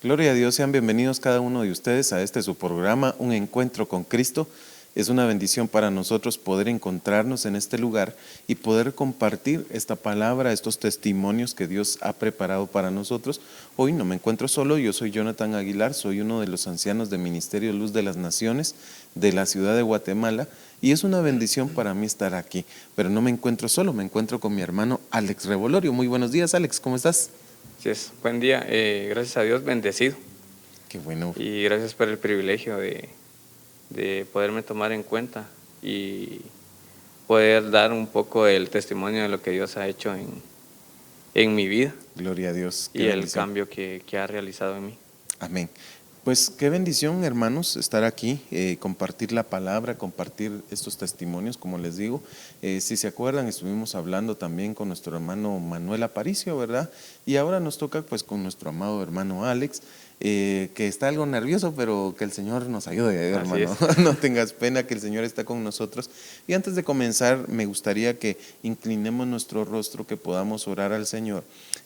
Gloria a Dios, sean bienvenidos cada uno de ustedes a su programa, Un Encuentro con Cristo. Es una bendición para nosotros poder encontrarnos en este lugar y poder compartir esta palabra, estos testimonios que Dios ha preparado para nosotros. Hoy no me encuentro solo, yo soy Jonathan Aguilar, soy uno de los ancianos del Ministerio Luz de las Naciones de la ciudad de Guatemala y es una bendición para mí estar aquí. Pero no me encuentro solo, me encuentro con mi hermano Alex Revolorio. Muy buenos días, Alex, ¿cómo estás? Sí, buen día, gracias a Dios bendecido. Qué bueno. Y gracias por el privilegio de poderme tomar en cuenta y poder dar un poco el testimonio de lo que Dios ha hecho en mi vida. Gloria a Dios. Y el cambio que ha realizado en mí. Amén. Pues qué bendición, hermanos, estar aquí, compartir la palabra, compartir estos testimonios, como les digo. Si se acuerdan, estuvimos hablando también con nuestro hermano Manuel Aparicio, ¿verdad? Y ahora nos toca pues con nuestro amado hermano Alex, que está algo nervioso, pero que el Señor nos ayude, hermano. No tengas pena, que el Señor está con nosotros. Y antes de comenzar, me gustaría que inclinemos nuestro rostro, que podamos orar al Señor,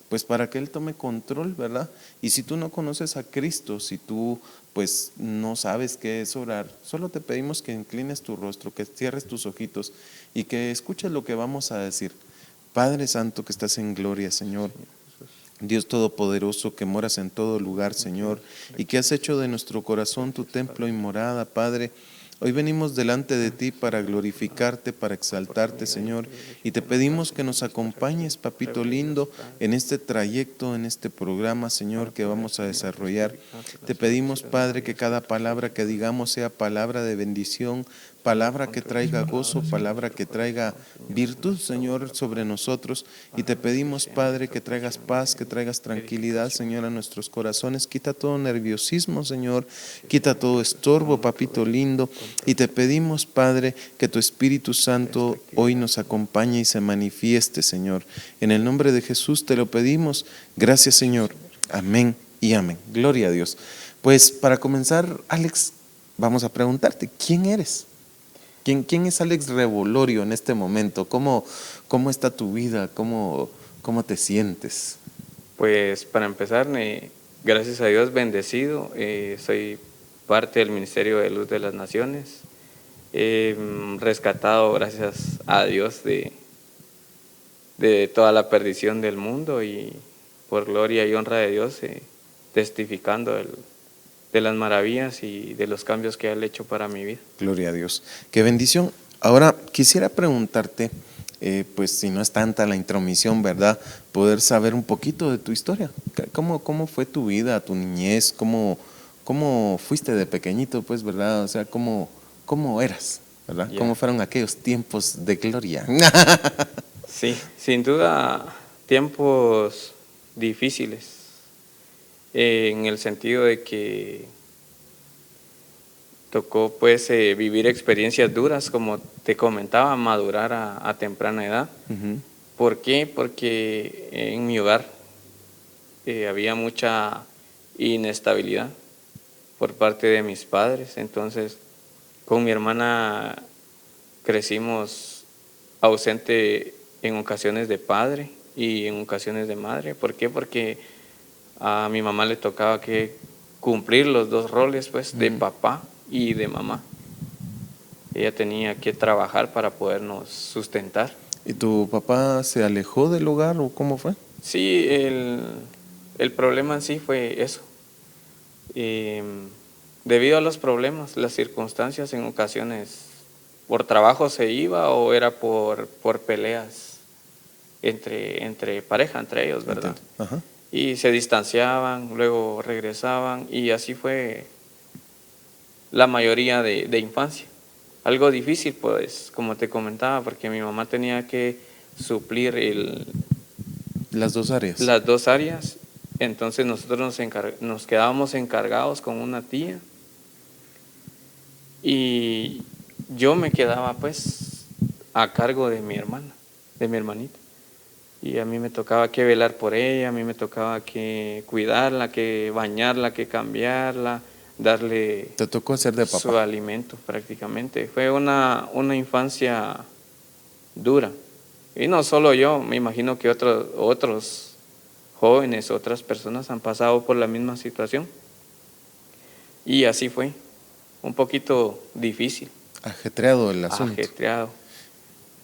pues para que Él tome control, ¿verdad? Y si tú no conoces a Cristo, si tú pues no sabes qué es orar, solo te pedimos que inclines tu rostro, que cierres tus ojitos y que escuches lo que vamos a decir. Padre Santo que estás en gloria, Señor, Dios Todopoderoso, que moras en todo lugar, Señor, y que has hecho de nuestro corazón tu templo y morada, Padre. Hoy venimos delante de ti para glorificarte, para exaltarte, Señor, y te pedimos que nos acompañes, papito lindo, en este trayecto, en este programa, Señor, que vamos a desarrollar. Te pedimos, Padre, que cada palabra que digamos sea palabra de bendición, palabra que traiga gozo, palabra que traiga virtud, Señor, sobre nosotros. Y te pedimos, Padre, que traigas paz, que traigas tranquilidad, Señor, a nuestros corazones. Quita todo nerviosismo, Señor, quita todo estorbo, papito lindo. Y te pedimos, Padre, que tu Espíritu Santo hoy nos acompañe y se manifieste, Señor. En el nombre de Jesús te lo pedimos. Gracias, Señor. Amén y amén. Gloria a Dios. Pues para comenzar, Alex, vamos a preguntarte, ¿quién eres? ¿Quién es Alex Revolorio en este momento? ¿Cómo está tu vida? ¿Cómo te sientes? Pues para empezar, gracias a Dios bendecido, soy parte del Ministerio de Luz de las Naciones, rescatado gracias a Dios de toda la perdición del mundo y por gloria y honra de Dios, testificando de las maravillas y de los cambios que Él ha hecho para mi vida. Gloria a Dios. Qué bendición. Ahora quisiera preguntarte, pues si no es tanta la intromisión, ¿verdad? Poder saber un poquito de tu historia. ¿Cómo fue tu vida, tu niñez? ¿Cómo fuiste de pequeñito, pues, verdad? O sea, ¿cómo eras, verdad? Yeah. ¿Cómo fueron aquellos tiempos de gloria? Sí, sin duda, tiempos difíciles, en el sentido de que tocó pues vivir experiencias duras, como te comentaba, madurar a temprana edad. Uh-huh. ¿Por qué? Porque en mi hogar había mucha inestabilidad por parte de mis padres. Entonces, con mi hermana crecimos ausente en ocasiones de padre y en ocasiones de madre. ¿Por qué? Porque a mi mamá le tocaba que cumplir los dos roles, pues, de papá y de mamá. Ella tenía que trabajar para podernos sustentar. ¿Y tu papá se alejó del hogar o cómo fue? Sí, el problema en sí fue eso. Debido a los problemas, las circunstancias, en ocasiones por trabajo se iba o era por peleas entre pareja, entre ellos, ¿verdad? Ajá. Y se distanciaban, luego regresaban y así fue la mayoría de infancia. Algo difícil, pues, como te comentaba, porque mi mamá tenía que suplir las dos áreas. Las dos áreas. Entonces nosotros nos quedábamos encargados con una tía y yo me quedaba pues a cargo de mi hermana, de mi hermanita. Y a mí me tocaba que velar por ella, a mí me tocaba que cuidarla, que bañarla, que cambiarla, darle Te tocó hacer de papá. Su alimento prácticamente. Fue una infancia dura. Y no solo yo, me imagino que otros jóvenes, otras personas han pasado por la misma situación. Y así fue, un poquito difícil, Ajetreado el asunto. ajetreado.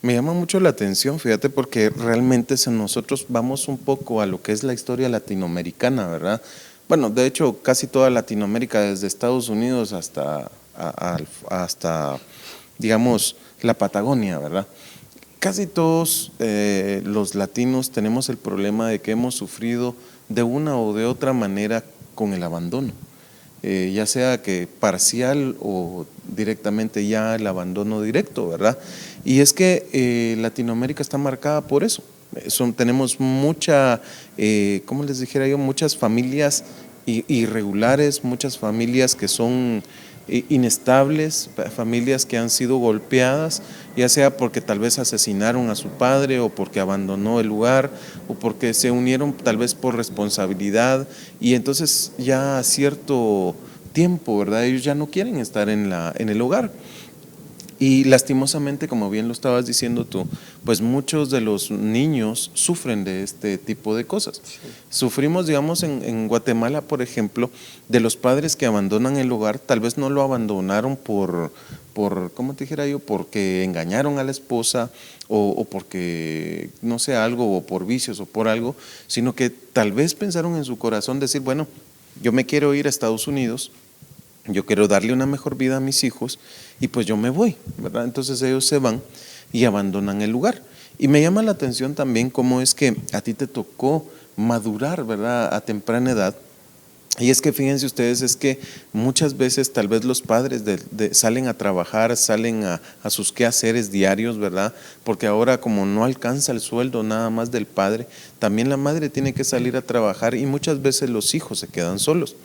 Me llama mucho la atención, fíjate, porque realmente si nosotros vamos un poco a lo que es la historia latinoamericana, ¿verdad? Bueno, de hecho, casi toda Latinoamérica, desde Estados Unidos hasta digamos, la Patagonia, ¿verdad? Casi todos los latinos tenemos el problema de que hemos sufrido de una o de otra manera con el abandono. Ya sea que parcial o directamente ya el abandono directo, ¿verdad? Y es que Latinoamérica está marcada por eso. Tenemos ¿cómo les dijera yo? Muchas familias irregulares, muchas familias que son inestables, familias que han sido golpeadas, ya sea porque tal vez asesinaron a su padre o porque abandonó el lugar o porque se unieron tal vez por responsabilidad y entonces ya a cierto tiempo, ¿verdad? Ellos ya no quieren estar en el hogar. Y lastimosamente, como bien lo estabas diciendo tú, pues muchos de los niños sufren de este tipo de cosas. Sí. Sufrimos, digamos, en Guatemala, por ejemplo, de los padres que abandonan el hogar, tal vez no lo abandonaron ¿cómo te dijera yo? Porque engañaron a la esposa o porque, no sé, algo, o por vicios o por algo, sino que tal vez pensaron en su corazón decir, bueno, yo me quiero ir a Estados Unidos, yo quiero darle una mejor vida a mis hijos y pues yo me voy, ¿verdad? Entonces ellos se van y abandonan el lugar. Y me llama la atención también cómo es que a ti te tocó madurar, ¿verdad? A temprana edad. Y es que fíjense ustedes, es que muchas veces tal vez los padres salen a trabajar, salen a sus quehaceres diarios, ¿verdad? Porque ahora como no alcanza el sueldo nada más del padre, también la madre tiene que salir a trabajar y muchas veces los hijos se quedan solos.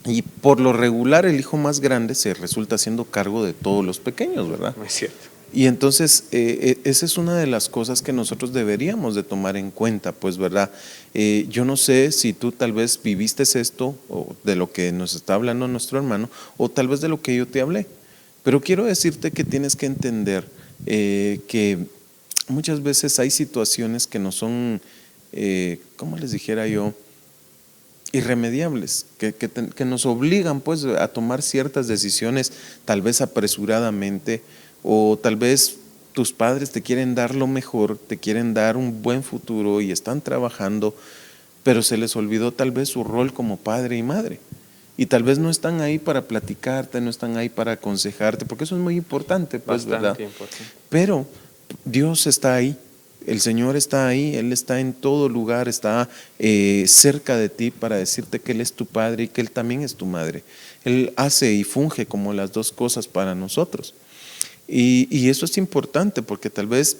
Y por lo regular el hijo más grande se resulta haciendo cargo de todos los pequeños, ¿verdad? Es cierto. Y entonces esa es una de las cosas que nosotros deberíamos de tomar en cuenta, pues, ¿verdad? Yo no sé si tú tal vez viviste esto, o de lo que nos está hablando nuestro hermano, o tal vez de lo que yo te hablé, pero quiero decirte que tienes que entender que muchas veces hay situaciones que no son, ¿cómo les dijera yo?, irremediables, que nos obligan pues a tomar ciertas decisiones tal vez apresuradamente o tal vez tus padres te quieren dar lo mejor, te quieren dar un buen futuro y están trabajando, pero se les olvidó tal vez su rol como padre y madre. Y tal vez no están ahí para platicarte, no están ahí para aconsejarte, porque eso es muy importante, pues, bastante ¿verdad? Importante. Pero Dios está ahí. El Señor está ahí, Él está en todo lugar, está cerca de ti para decirte que Él es tu Padre y que Él también es tu madre. Él hace y funge como las dos cosas para nosotros. Y eso es importante porque tal vez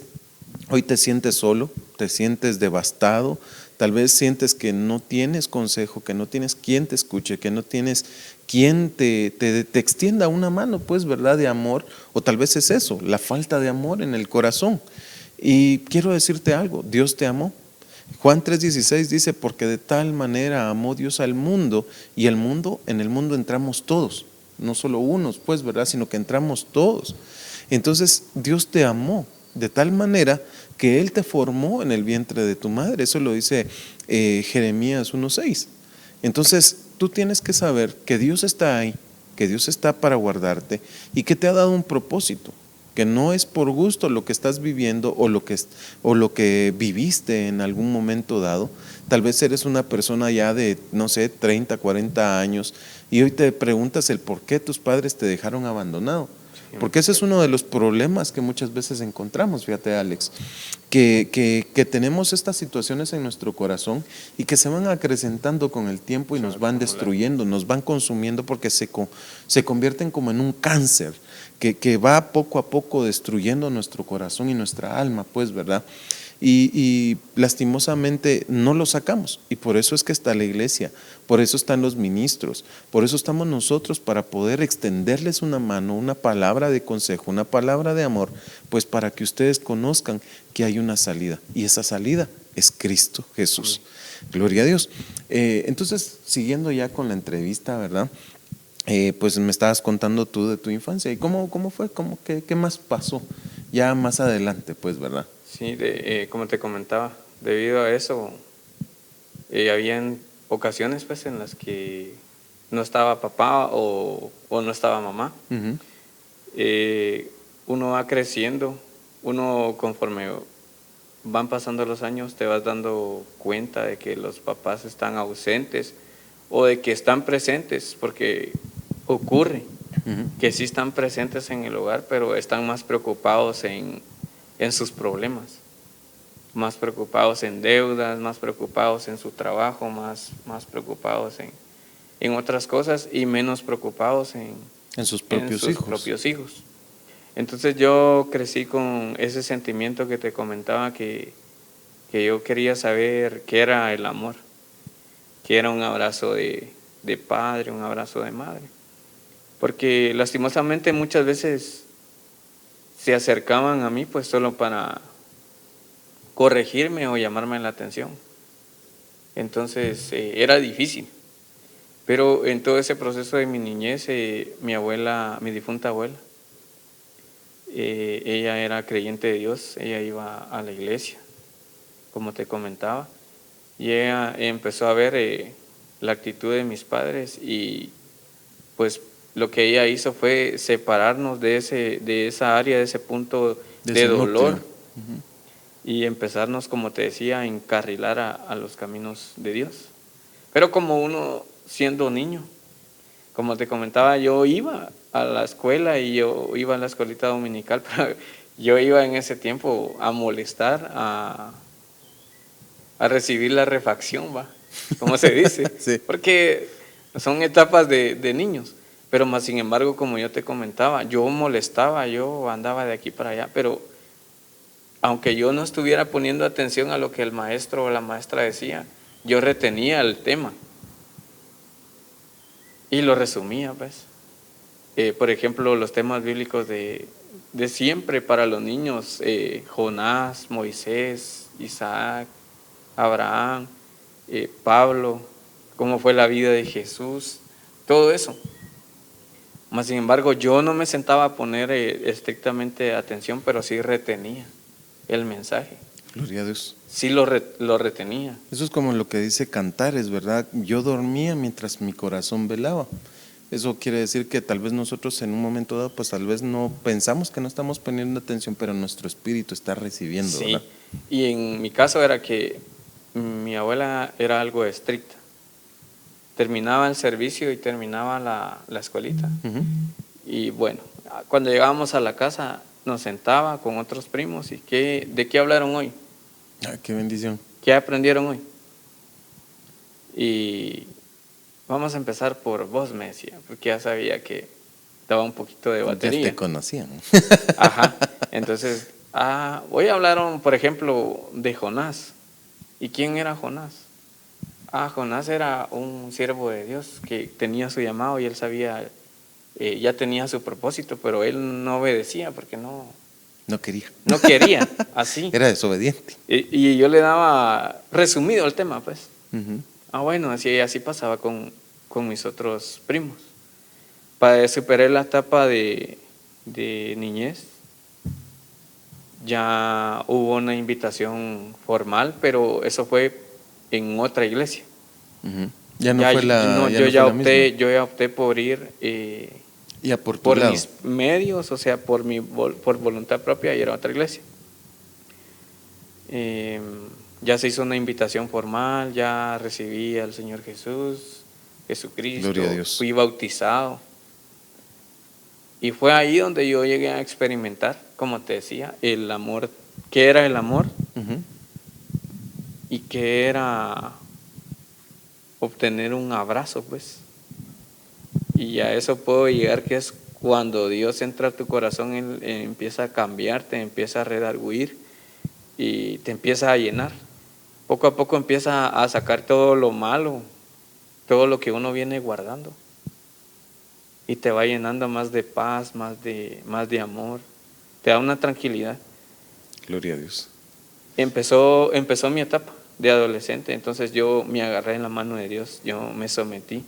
hoy te sientes solo, te sientes devastado, tal vez sientes que no tienes consejo, que no tienes quien te escuche, que no tienes quien te extienda una mano, pues, ¿verdad?, de amor, o tal vez es eso, la falta de amor en el corazón. Y quiero decirte algo, Dios te amó. Juan 3:16 dice, porque de tal manera amó Dios al mundo, y en el mundo entramos todos, no solo unos, pues, ¿verdad?, sino que entramos todos. Entonces, Dios te amó de tal manera que Él te formó en el vientre de tu madre. Eso lo dice Jeremías 1:6. Entonces, tú tienes que saber que Dios está ahí, que Dios está para guardarte y que te ha dado un propósito, que no es por gusto lo que estás viviendo o lo que viviste en algún momento dado. Tal vez eres una persona ya de, no sé, 30, 40 años y hoy te preguntas el por qué tus padres te dejaron abandonado. Porque ese es uno de los problemas que muchas veces encontramos, fíjate, Alex, que tenemos estas situaciones en nuestro corazón y que se van acrecentando con el tiempo y nos van destruyendo, nos van consumiendo porque se convierten como en un cáncer que va poco a poco destruyendo nuestro corazón y nuestra alma, pues, ¿verdad? Y lastimosamente no lo sacamos y por eso es que está la iglesia, por eso están los ministros, por eso estamos nosotros para poder extenderles una mano, una palabra de consejo, una palabra de amor, pues para que ustedes conozcan que hay una salida y esa salida es Cristo Jesús. Gloria a Dios. Entonces, siguiendo ya con la entrevista, ¿verdad? Pues me estabas contando tú de tu infancia y cómo fue, qué más pasó ya más adelante, pues, ¿verdad? Sí, como te comentaba, debido a eso habían ocasiones pues en las que no estaba papá o no estaba mamá. Ujú. Uno va creciendo, uno conforme van pasando los años te vas dando cuenta de que los papás están ausentes o de que están presentes, porque ocurre Ujú. que sí están presentes en el hogar, pero están más preocupados en sus problemas, más preocupados en deudas, más preocupados en su trabajo, más preocupados en otras cosas y menos preocupados En sus en propios sus hijos. propios hijos. Entonces yo crecí con ese sentimiento que te comentaba, que yo quería saber qué era el amor, qué era un abrazo de padre, un abrazo de madre. Porque lastimosamente muchas veces se acercaban a mí pues solo para corregirme o llamarme la atención. Entonces era difícil. Pero en todo ese proceso de mi niñez, mi abuela, mi difunta abuela, ella era creyente de Dios, ella iba a la iglesia, como te comentaba, y ella empezó a ver la actitud de mis padres y pues lo que ella hizo fue separarnos de esa área, de ese punto De de ese dolor núcleo. Ujú. y empezarnos, como te decía, a encarrilar a los caminos de Dios. Pero como uno siendo niño, como te comentaba, yo iba a la escuela y yo iba a la escuelita dominical, pero yo iba en ese tiempo a molestar, a recibir la refacción, va, como se dice, Sí. porque son etapas de niños. Pero más sin embargo, como yo te comentaba, yo molestaba, yo andaba de aquí para allá, pero aunque yo no estuviera poniendo atención a lo que el maestro o la maestra decía, yo retenía el tema y lo resumía, pues. Por ejemplo, los temas bíblicos de siempre para los niños, Jonás, Moisés, Isaac, Abraham, Pablo, cómo fue la vida de Jesús, todo eso. Mas, sin embargo, yo no me sentaba a poner estrictamente atención, pero sí retenía el mensaje, Gloria a Dios. sí lo retenía. Eso es como lo que dice Cantares, ¿verdad? Yo dormía mientras mi corazón velaba. Eso quiere decir que tal vez nosotros en un momento dado, pues tal vez no pensamos que no estamos poniendo atención, pero nuestro espíritu está recibiendo, ¿verdad? Sí, y en mi caso era que mi abuela era algo estricta. Terminaba el servicio y terminaba la escuelita. Ujú. Y bueno, cuando llegábamos a la casa nos sentaba con otros primos y ¿de qué hablaron hoy? Ay, qué bendición. ¿Qué aprendieron hoy? Y vamos a empezar por vos, me decía, porque ya sabía que daba un poquito de Ya batería. te conocían. Ajá, entonces, hoy hablaron, por ejemplo, de Jonás. ¿Y quién era Jonás? Jonás era un siervo de Dios que tenía su llamado y él sabía, ya tenía su propósito, pero él no obedecía porque no quería. quería, así. Era desobediente. Y yo le daba resumido el tema, pues. Ujú. Bueno, así pasaba con mis otros primos. Para superar la etapa de niñez, ya hubo una invitación formal, pero eso fue en otra iglesia. Ujú. Ya no fue la, ya yo no fue la misma. yo ya opté por ir Ya por tu por lado. mis medios, o sea, por voluntad propia, y era otra iglesia. Ya se hizo una invitación formal, ya recibí al Señor Jesucristo, Gloria a Dios. fui bautizado. Y fue ahí donde yo llegué a experimentar, como te decía, el amor, qué era el amor Ujú. y qué era obtener un abrazo, pues. Y a eso puedo llegar, que es cuando Dios entra a tu corazón, Él empieza a cambiarte, empieza a redarguir y te empieza a llenar. Poco a poco empieza a sacar todo lo malo, todo lo que uno viene guardando. Y te va llenando más de paz, más de amor. Te da una tranquilidad. Gloria a Dios. Empezó mi etapa de adolescente, entonces yo me agarré en la mano de Dios, yo me sometí.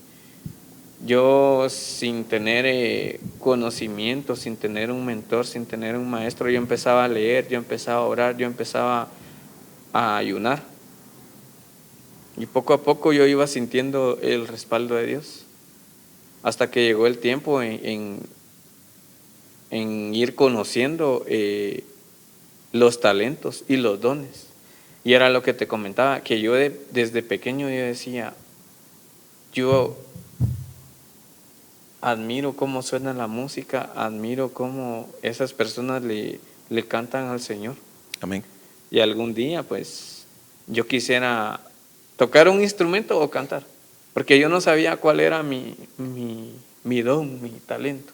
Yo sin tener conocimiento, sin tener un mentor, sin tener un maestro, yo empezaba a leer, yo empezaba a orar, yo empezaba a ayunar. Y poco a poco yo iba sintiendo el respaldo de Dios, hasta que llegó el tiempo en ir conociendo los talentos y los dones. Y era lo que te comentaba, que yo desde pequeño yo decía, yo admiro cómo suena la música, admiro cómo esas personas le cantan al Señor. Amén. Y algún día, pues, yo quisiera tocar un instrumento o cantar, porque yo no sabía cuál era mi don, mi talento.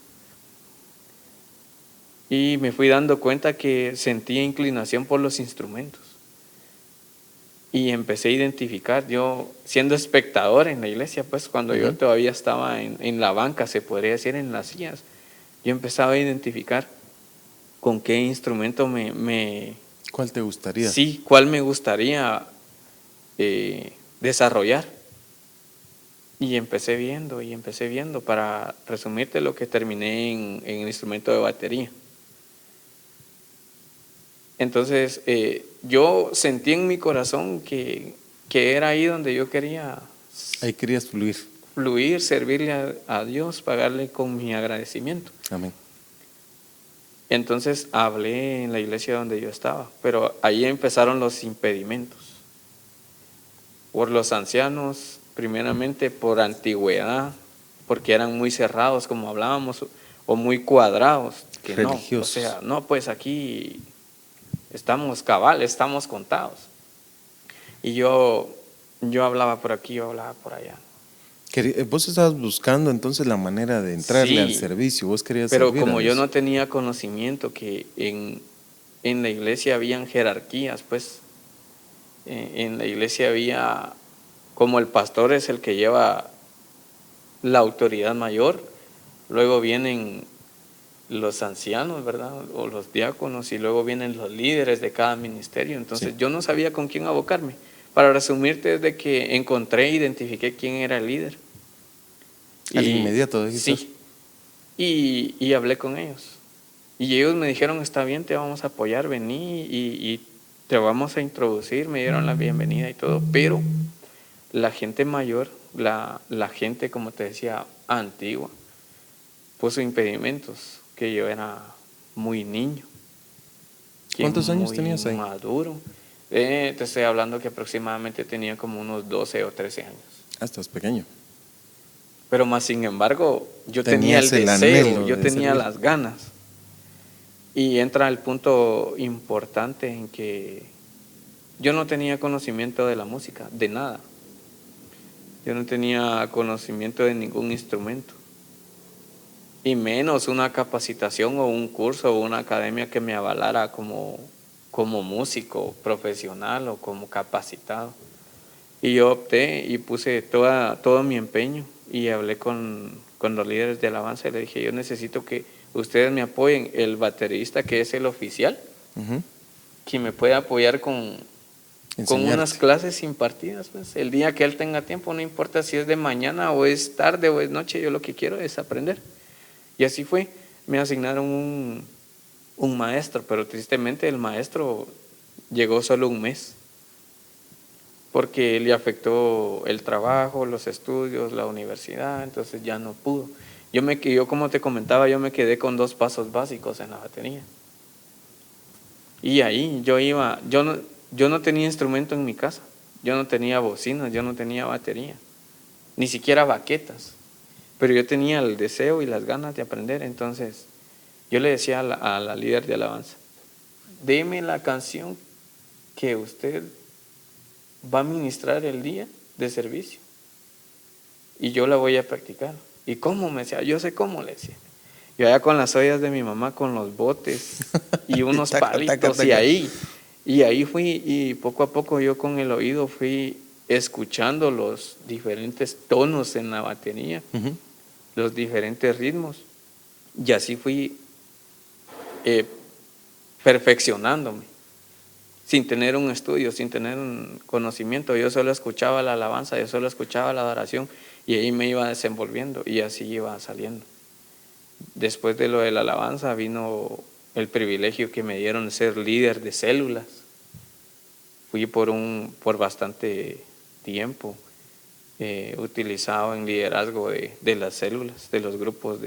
Y me fui dando cuenta que sentía inclinación por los instrumentos. Y empecé a identificar, yo siendo espectador en la iglesia, pues cuando yo todavía estaba en la banca, se podría decir, en las sillas, yo empezaba a identificar con qué instrumento ¿Cuál te gustaría? sí, cuál me gustaría desarrollar. Y empecé viendo, para resumirte lo que terminé en el instrumento de batería. Entonces, yo sentí en mi corazón que era ahí donde yo quería Ahí querías fluir, servirle a Dios, pagarle con mi agradecimiento. Amén. Entonces hablé en la iglesia donde yo estaba, pero ahí empezaron los impedimentos. Por los ancianos, primeramente por antigüedad, porque eran muy cerrados, como hablábamos, o muy cuadrados, que Religiosos. no, o sea, no, pues aquí estamos cabales, estamos contados. Y yo hablaba por aquí, yo hablaba por allá. Vos estabas buscando entonces la manera de entrarle al Sí, servicio, vos querías pero servir a como yo Dios. no tenía conocimiento que en la iglesia habían jerarquías, pues en la iglesia había, como el pastor es el que lleva la autoridad mayor, luego vienen los ancianos, ¿verdad? O los diáconos, y luego vienen los líderes de cada ministerio. Entonces Sí. yo no sabía con quién abocarme. Para resumirte, desde que encontré, identifiqué quién era el líder. Al inmediato dijiste. Sí, y hablé con ellos. Y ellos me dijeron, está bien, te vamos a apoyar, vení y te vamos a introducir. Me dieron la bienvenida y todo, pero la gente mayor, la gente, como te decía, antigua, puso impedimentos, que yo era muy niño. que ¿Cuántos años muy tenías ahí? maduro. Te estoy hablando que aproximadamente tenía como unos 12 o 13 años. Ah, estás pequeño. Pero más sin embargo, yo tenía el Tenías el deseo, anhelo yo de tenía servir. las ganas. Y entra el punto importante en que yo no tenía conocimiento de la música, de nada. Yo no tenía conocimiento de ningún instrumento. Y menos una capacitación o un curso o una academia que me avalara como músico profesional o como capacitado. Y yo opté y puse todo mi empeño y hablé con los líderes de alabanza y le dije, yo necesito que ustedes me apoyen. El baterista, que es el oficial, Ujú. que me puede apoyar con Enseñarte. unas clases impartidas. Pues, el día que él tenga tiempo, no importa si es de mañana o es tarde o es noche, yo lo que quiero es aprender. Y así fue, me asignaron un maestro, pero tristemente el maestro llegó solo un mes, porque le afectó el trabajo, los estudios, la universidad, entonces ya no pudo. Yo como te comentaba, yo me quedé con 2 pasos básicos en la batería. Y ahí yo no tenía instrumento en mi casa, yo no tenía bocinas, yo no tenía batería, ni siquiera baquetas, pero yo tenía el deseo y las ganas de aprender. Entonces yo le decía a la líder de alabanza, deme la canción que usted va a ministrar el día de servicio y yo la voy a practicar. ¿Y cómo? Me decía, yo sé cómo, le decía. Yo allá con las ollas de mi mamá, con los botes y unos Taca, palitos, taca, taca. y ahí fui, y poco a poco yo con el oído fui escuchando los diferentes tonos en la batería, Ujú. los diferentes ritmos, y así fui perfeccionándome, sin tener un estudio, sin tener un conocimiento. Yo solo escuchaba la alabanza, yo solo escuchaba la adoración, y ahí me iba desenvolviendo, y así iba saliendo. Después de lo de la alabanza vino el privilegio que me dieron de ser líder de células. Fui por bastante tiempo utilizado en liderazgo de las células, de los grupos,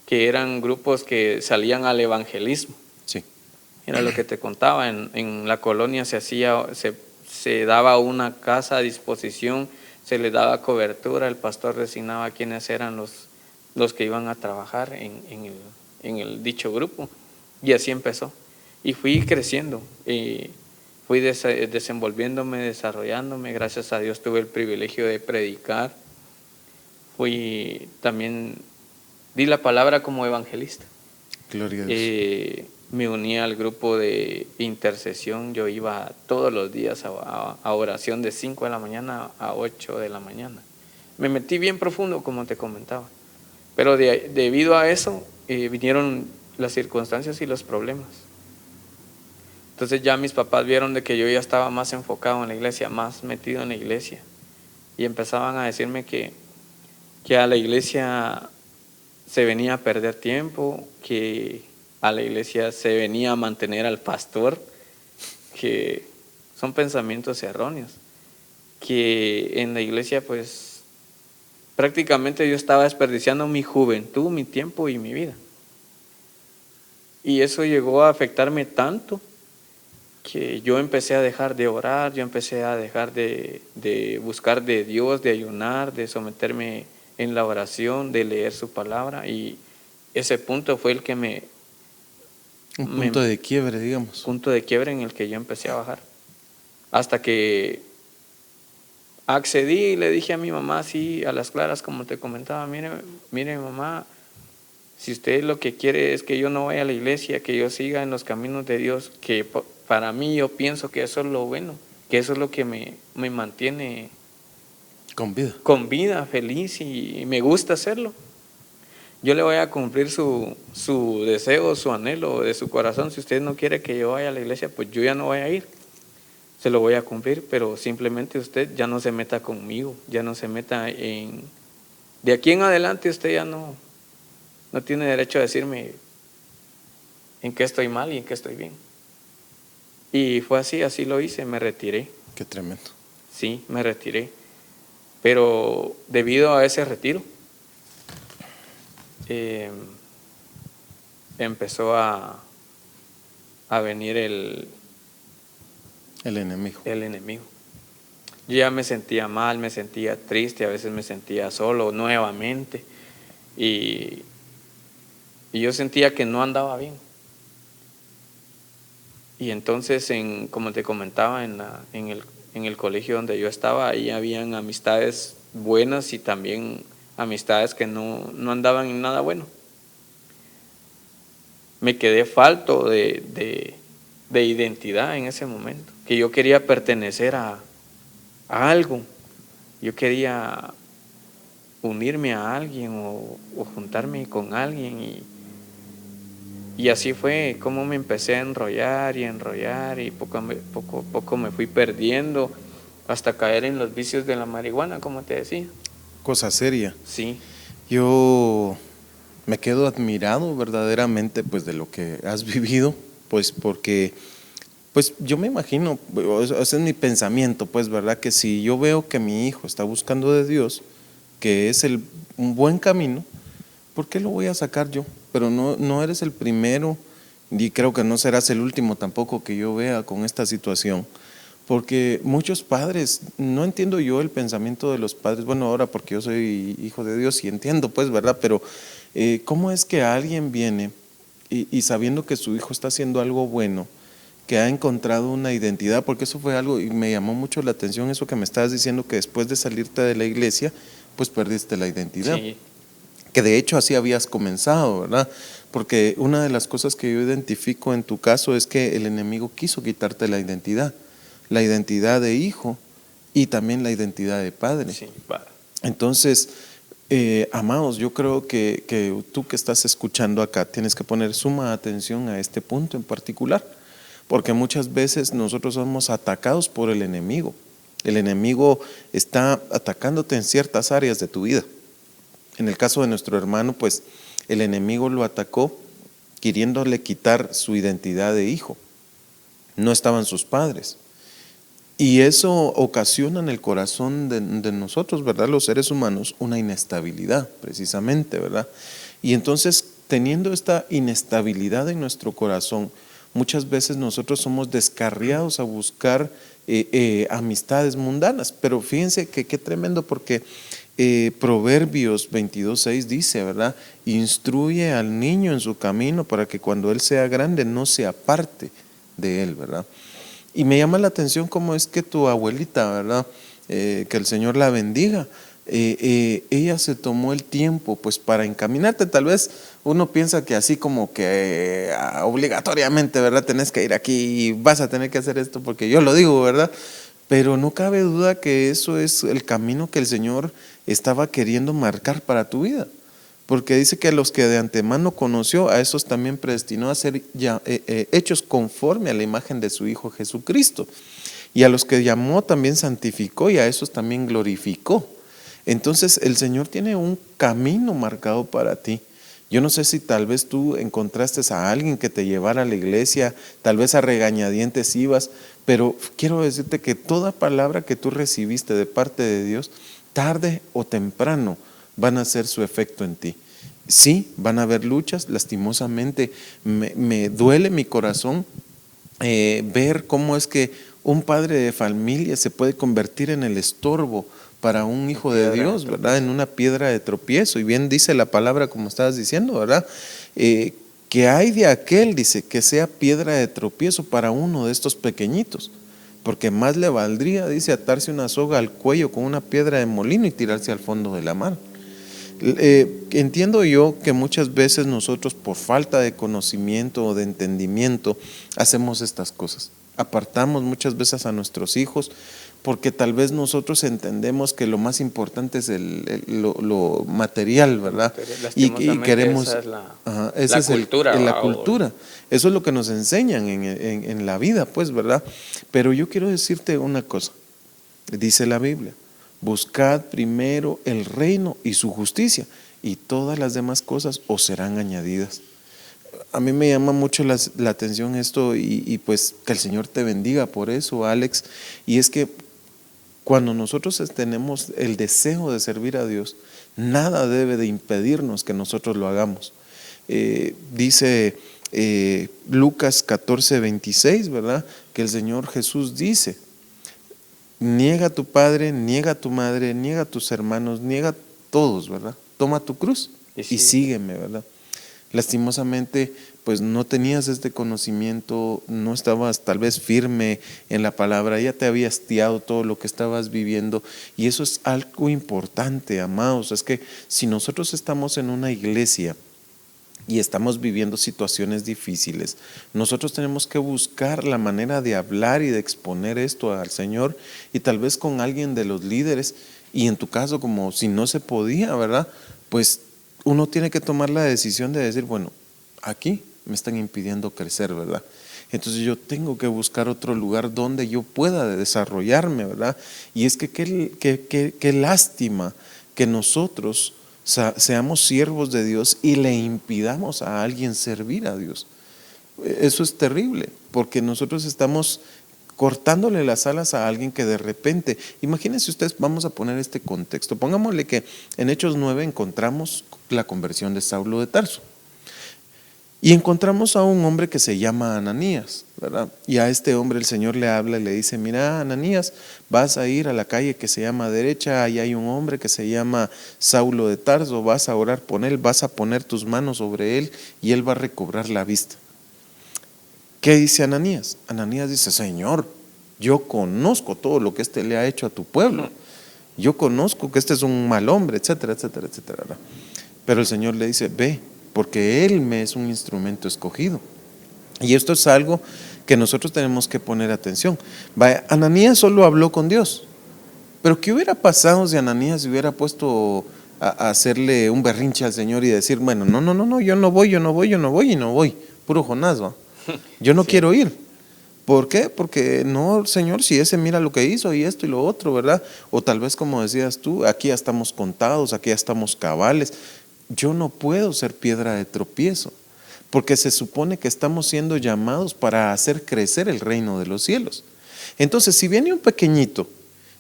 que eran grupos que salían al evangelismo. Sí. Era lo que te contaba, en la colonia se daba una casa a disposición, se le daba cobertura, el pastor designaba quiénes eran los que iban a trabajar en el dicho grupo, y así empezó. Y fui creciendo, fui desenvolviéndome, desarrollándome. Gracias a Dios tuve el privilegio de predicar. También di la palabra como evangelista. Gloria a Dios. Me uní al grupo de intercesión. Yo iba todos los días a oración de 5 de la mañana a 8 de la mañana. Me metí bien profundo, como te comentaba. Pero debido a eso vinieron las circunstancias y los problemas. Entonces ya mis papás vieron de que yo ya estaba más enfocado en la iglesia, más metido en la iglesia. Y empezaban a decirme que a la iglesia se venía a perder tiempo, que a la iglesia se venía a mantener al pastor, que son pensamientos erróneos, que en la iglesia pues prácticamente yo estaba desperdiciando mi juventud, mi tiempo y mi vida. Y eso llegó a afectarme tanto que yo empecé a dejar de orar, yo empecé a dejar de buscar de Dios, de ayunar, de someterme en la oración, de leer su palabra, y ese punto fue el que un punto de quiebre, digamos. Punto de quiebre en el que yo empecé a bajar. Hasta que accedí y le dije a mi mamá así a las claras, como te comentaba: mire mamá, si usted lo que quiere es que yo no vaya a la iglesia, que yo siga en los caminos de Dios, que para mí yo pienso que eso es lo bueno, que eso es lo que me mantiene con vida, feliz, y me gusta hacerlo. Yo le voy a cumplir su deseo, su anhelo de su corazón. Si usted no quiere que yo vaya a la iglesia, pues yo ya no voy a ir. Se lo voy a cumplir, pero simplemente usted ya no se meta conmigo, ya no se meta de aquí en adelante usted ya no tiene derecho a decirme en qué estoy mal y en qué estoy bien. Y fue así lo hice, me retiré. Qué tremendo. Sí, me retiré. Pero debido a ese retiro, empezó a venir el enemigo. Yo ya me sentía mal, me sentía triste, a veces me sentía solo nuevamente, y yo sentía que no andaba bien. Y entonces, como te comentaba, en el colegio donde yo estaba, ahí habían amistades buenas y también amistades que no andaban en nada bueno. Me quedé falto de identidad en ese momento, que yo quería pertenecer a algo, yo quería unirme a alguien o juntarme con alguien, y así fue como me empecé a enrollar y poco a poco me fui perdiendo hasta caer en los vicios de la marihuana, como te decía. Cosa seria. Sí. Yo me quedo admirado verdaderamente pues de lo que has vivido, pues porque pues yo me imagino, ese es mi pensamiento, pues verdad, que si yo veo que mi hijo está buscando de Dios, que es un buen camino, ¿por qué lo voy a sacar yo? Pero no eres el primero, y creo que no serás el último tampoco que yo vea con esta situación, porque muchos padres, no entiendo yo el pensamiento de los padres, bueno, ahora porque yo soy hijo de Dios y entiendo, pues, ¿verdad? Pero ¿cómo es que alguien viene y sabiendo que su hijo está haciendo algo bueno, que ha encontrado una identidad? Porque eso fue algo, y me llamó mucho la atención eso que me estabas diciendo, que después de salirte de la iglesia, pues perdiste la identidad. Sí. Que de hecho así habías comenzado, ¿verdad? Porque una de las cosas que yo identifico en tu caso es que el enemigo quiso quitarte la identidad de hijo y también la identidad de padre. Sí, padre. Entonces, amados, yo creo que tú que estás escuchando acá tienes que poner suma atención a este punto en particular, porque muchas veces nosotros somos atacados por el enemigo. El enemigo está atacándote en ciertas áreas de tu vida. En el caso de nuestro hermano, pues el enemigo lo atacó queriéndole quitar su identidad de hijo. No estaban sus padres. Y eso ocasiona en el corazón de nosotros, ¿verdad? Los seres humanos, una inestabilidad, precisamente, ¿verdad? Y entonces, teniendo esta inestabilidad en nuestro corazón, muchas veces nosotros somos descarriados a buscar amistades mundanas. Pero fíjense que qué tremendo, porque Proverbios 22:6 dice, ¿verdad? Instruye al niño en su camino para que cuando él sea grande no se aparte de él, ¿verdad? Y me llama la atención cómo es que tu abuelita, ¿verdad? Que el Señor la bendiga. Ella se tomó el tiempo pues para encaminarte. Tal vez uno piensa que así como que obligatoriamente, ¿verdad? Tenés que ir aquí y vas a tener que hacer esto porque yo lo digo, ¿verdad? Pero no cabe duda que eso es el camino que el Señor estaba queriendo marcar para tu vida. Porque dice que a los que de antemano conoció, a esos también predestinó a ser hechos conforme a la imagen de su Hijo Jesucristo. Y a los que llamó también santificó, y a esos también glorificó. Entonces el Señor tiene un camino marcado para ti. Yo no sé si tal vez tú encontraste a alguien que te llevara a la iglesia, tal vez a regañadientes ibas, pero quiero decirte que toda palabra que tú recibiste de parte de Dios, tarde o temprano, van a hacer su efecto en ti. Sí, van a haber luchas, lastimosamente me duele mi corazón ver cómo es que un padre de familia se puede convertir en el estorbo para un hijo de Dios, ¿verdad? En una piedra de tropiezo. Y bien dice la palabra, como estabas diciendo, ¿verdad? Que hay de aquel, dice, que sea piedra de tropiezo para uno de estos pequeñitos. Porque más le valdría, dice, atarse una soga al cuello con una piedra de molino y tirarse al fondo de la mar. Entiendo yo que muchas veces nosotros por falta de conocimiento o de entendimiento hacemos estas cosas. Apartamos muchas veces a nuestros hijos porque tal vez nosotros entendemos que lo más importante es lo material, ¿verdad? Y queremos… Esa es la cultura. Eso es lo que nos enseñan en la vida, pues, ¿verdad? Pero yo quiero decirte una cosa, dice la Biblia. Buscad primero el reino y su justicia, y todas las demás cosas os serán añadidas. A mí me llama mucho la atención esto y pues que el Señor te bendiga por eso, Alex. Y es que cuando nosotros tenemos el deseo de servir a Dios, nada debe de impedirnos que nosotros lo hagamos. Dice Lucas 14:26, ¿verdad? Que el Señor Jesús dice: niega a tu padre, niega a tu madre, niega a tus hermanos, niega a todos, ¿verdad? Toma tu cruz y sígueme, ¿verdad? Lastimosamente, pues no tenías este conocimiento, no estabas tal vez firme en la palabra, ya te había hastiado todo lo que estabas viviendo, y eso es algo importante, amados. Es que si nosotros estamos en una iglesia y estamos viviendo situaciones difíciles, nosotros tenemos que buscar la manera de hablar y de exponer esto al Señor, y tal vez con alguien de los líderes, y en tu caso, como si no se podía, ¿verdad? Pues uno tiene que tomar la decisión de decir, bueno, aquí me están impidiendo crecer, ¿verdad? Entonces yo tengo que buscar otro lugar donde yo pueda desarrollarme, ¿verdad? Y es que qué lástima que nosotros seamos siervos de Dios y le impidamos a alguien servir a Dios. Eso es terrible, porque nosotros estamos cortándole las alas a alguien que de repente, imagínense ustedes, vamos a poner este contexto, pongámosle que en Hechos 9 encontramos la conversión de Saulo de Tarso. Y encontramos a un hombre que se llama Ananías, ¿verdad? Y a este hombre el Señor le habla y le dice: mira, Ananías, vas a ir a la calle que se llama derecha, ahí hay un hombre que se llama Saulo de Tarso, vas a orar por él, vas a poner tus manos sobre él y él va a recobrar la vista. ¿Qué dice Ananías? Ananías dice: Señor, yo conozco todo lo que le ha hecho a tu pueblo, yo conozco que este es un mal hombre, etcétera, etcétera, etcétera. Pero el Señor le dice: ve, porque Él me es un instrumento escogido. Y esto es algo que nosotros tenemos que poner atención. Vaya, Ananías solo habló con Dios, pero ¿qué hubiera pasado si Ananías se hubiera puesto a hacerle un berrinche al Señor y decir: bueno, no, yo no voy, puro Jonás, ¿va? Yo no quiero ir. ¿Por qué? Porque no, Señor, si ese mira lo que hizo y esto y lo otro, ¿verdad? O tal vez, como decías tú, aquí ya estamos contados, aquí ya estamos cabales. Yo no puedo ser piedra de tropiezo, porque se supone que estamos siendo llamados para hacer crecer el reino de los cielos. Entonces, si viene un pequeñito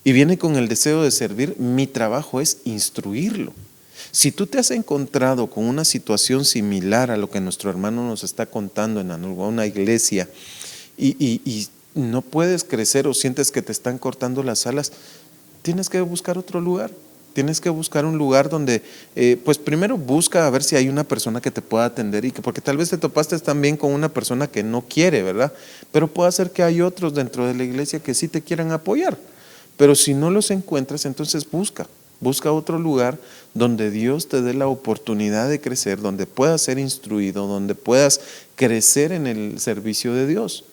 y viene con el deseo de servir, mi trabajo es instruirlo. Si tú te has encontrado con una situación similar a lo que nuestro hermano nos está contando en una iglesia y no puedes crecer o sientes que te están cortando las alas, tienes que buscar otro lugar. Tienes que buscar un lugar donde, pues primero busca a ver si hay una persona que te pueda atender, porque tal vez te topaste también con una persona que no quiere, ¿verdad? Pero puede ser que hay otros dentro de la iglesia que sí te quieran apoyar. Pero si no los encuentras, entonces busca otro lugar donde Dios te dé la oportunidad de crecer, donde puedas ser instruido, donde puedas crecer en el servicio de Dios.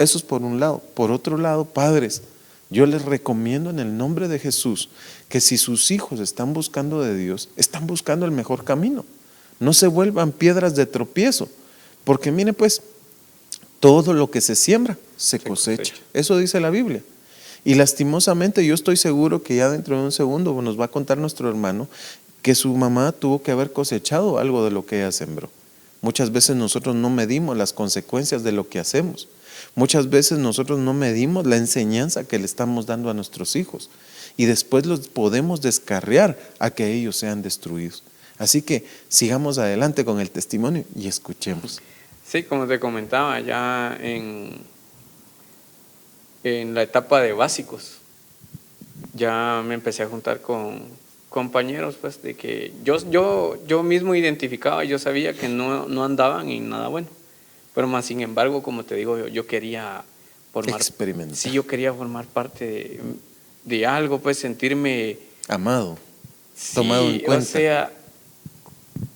Eso es por un lado. Por otro lado, padres, yo les recomiendo en el nombre de Jesús que si sus hijos están buscando de Dios, están buscando el mejor camino. No se vuelvan piedras de tropiezo, porque mire pues, todo lo que se siembra se cosecha. Eso dice la Biblia. Y lastimosamente yo estoy seguro que ya dentro de un segundo nos va a contar nuestro hermano que su mamá tuvo que haber cosechado algo de lo que ella sembró. Muchas veces nosotros no medimos las consecuencias de lo que hacemos. Muchas veces nosotros no medimos la enseñanza que le estamos dando a nuestros hijos y después los podemos descarriar a que ellos sean destruidos. Así que sigamos adelante con el testimonio y escuchemos. Sí, como te comentaba, ya en la etapa de básicos, ya me empecé a juntar con compañeros, pues, de que yo mismo identificaba, yo sabía que no andaban en nada bueno. Pero más sin embargo, como te digo, yo quería experimentar. Sí, yo quería formar parte de algo, pues sentirme amado, sí, tomado en cuenta. O sea,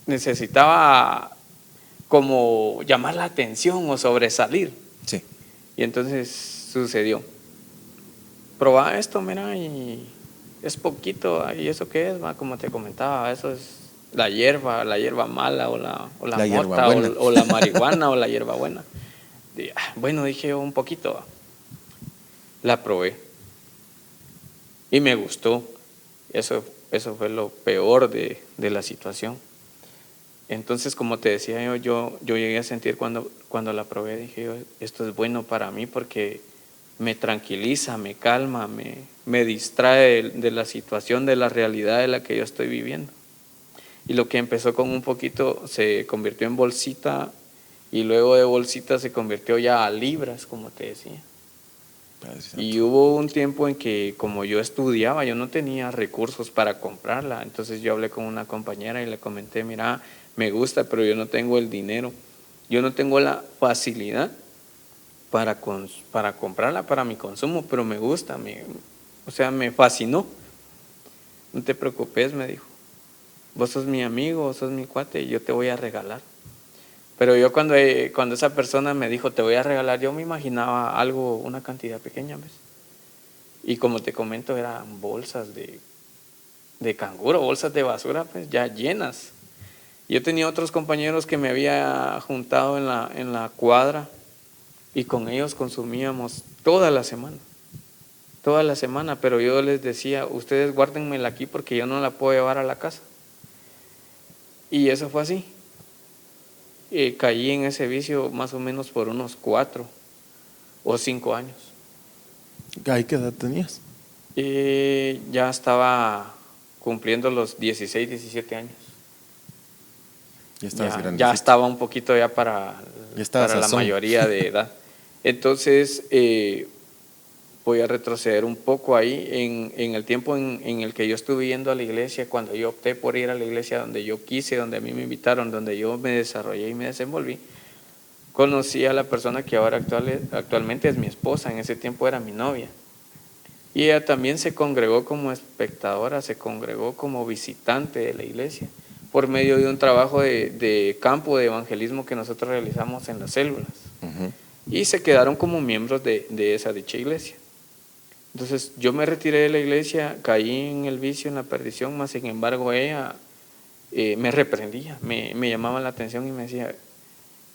necesitaba como llamar la atención o sobresalir. Sí. Y entonces sucedió. Probá esto, mira, y es poquito, ¿y eso qué es? Va, como te comentaba, eso es la hierba mala o la mota o la marihuana o la hierba buena. Bueno, dije yo un poquito, la probé y me gustó. Eso fue lo peor de la situación. Entonces, como te decía yo llegué a sentir cuando la probé, dije yo, esto es bueno para mí porque me tranquiliza, me calma, me distrae de la situación, de la realidad de la que yo estoy viviendo. Y lo que empezó con un poquito se convirtió en bolsita y luego de bolsita se convirtió ya a libras, como te decía. Y hubo un tiempo en que como yo estudiaba, yo no tenía recursos para comprarla. Entonces yo hablé con una compañera y le comenté, mira, me gusta, pero yo no tengo el dinero. Yo no tengo la facilidad para comprarla para mi consumo, pero me gusta, o sea, me fascinó. No te preocupes, me dijo. Vos sos mi amigo, vos sos mi cuate y yo te voy a regalar. Pero yo cuando esa persona me dijo te voy a regalar, yo me imaginaba algo, una cantidad pequeña, ¿ves? Y como te comento, eran bolsas de canguro, bolsas de basura, pues ya llenas. Yo tenía otros compañeros que me había juntado en la cuadra y con ellos consumíamos toda la semana, pero yo les decía, ustedes guárdenmela aquí porque yo no la puedo llevar a la casa. Y eso fue así. Caí en ese vicio más o menos por unos 4 o 5 años. ¿Qué edad tenías? Ya estaba cumpliendo los 16, 17 años. Ya estaba un poquito ya para la mayoría de edad. Entonces, voy a retroceder un poco ahí en el tiempo en el que yo estuve yendo a la iglesia, cuando yo opté por ir a la iglesia donde yo quise, donde a mí me invitaron, donde yo me desarrollé y me desenvolví. Conocí a la persona que ahora actualmente es mi esposa, en ese tiempo era mi novia. Y ella también se congregó como espectadora, se congregó como visitante de la iglesia, por medio de un trabajo de campo de evangelismo que nosotros realizamos en las células. Uh-huh. Y se quedaron como miembros de esa dicha iglesia. Entonces yo me retiré de la iglesia, caí en el vicio, en la perdición, mas sin embargo ella me reprendía, me llamaba la atención y me decía,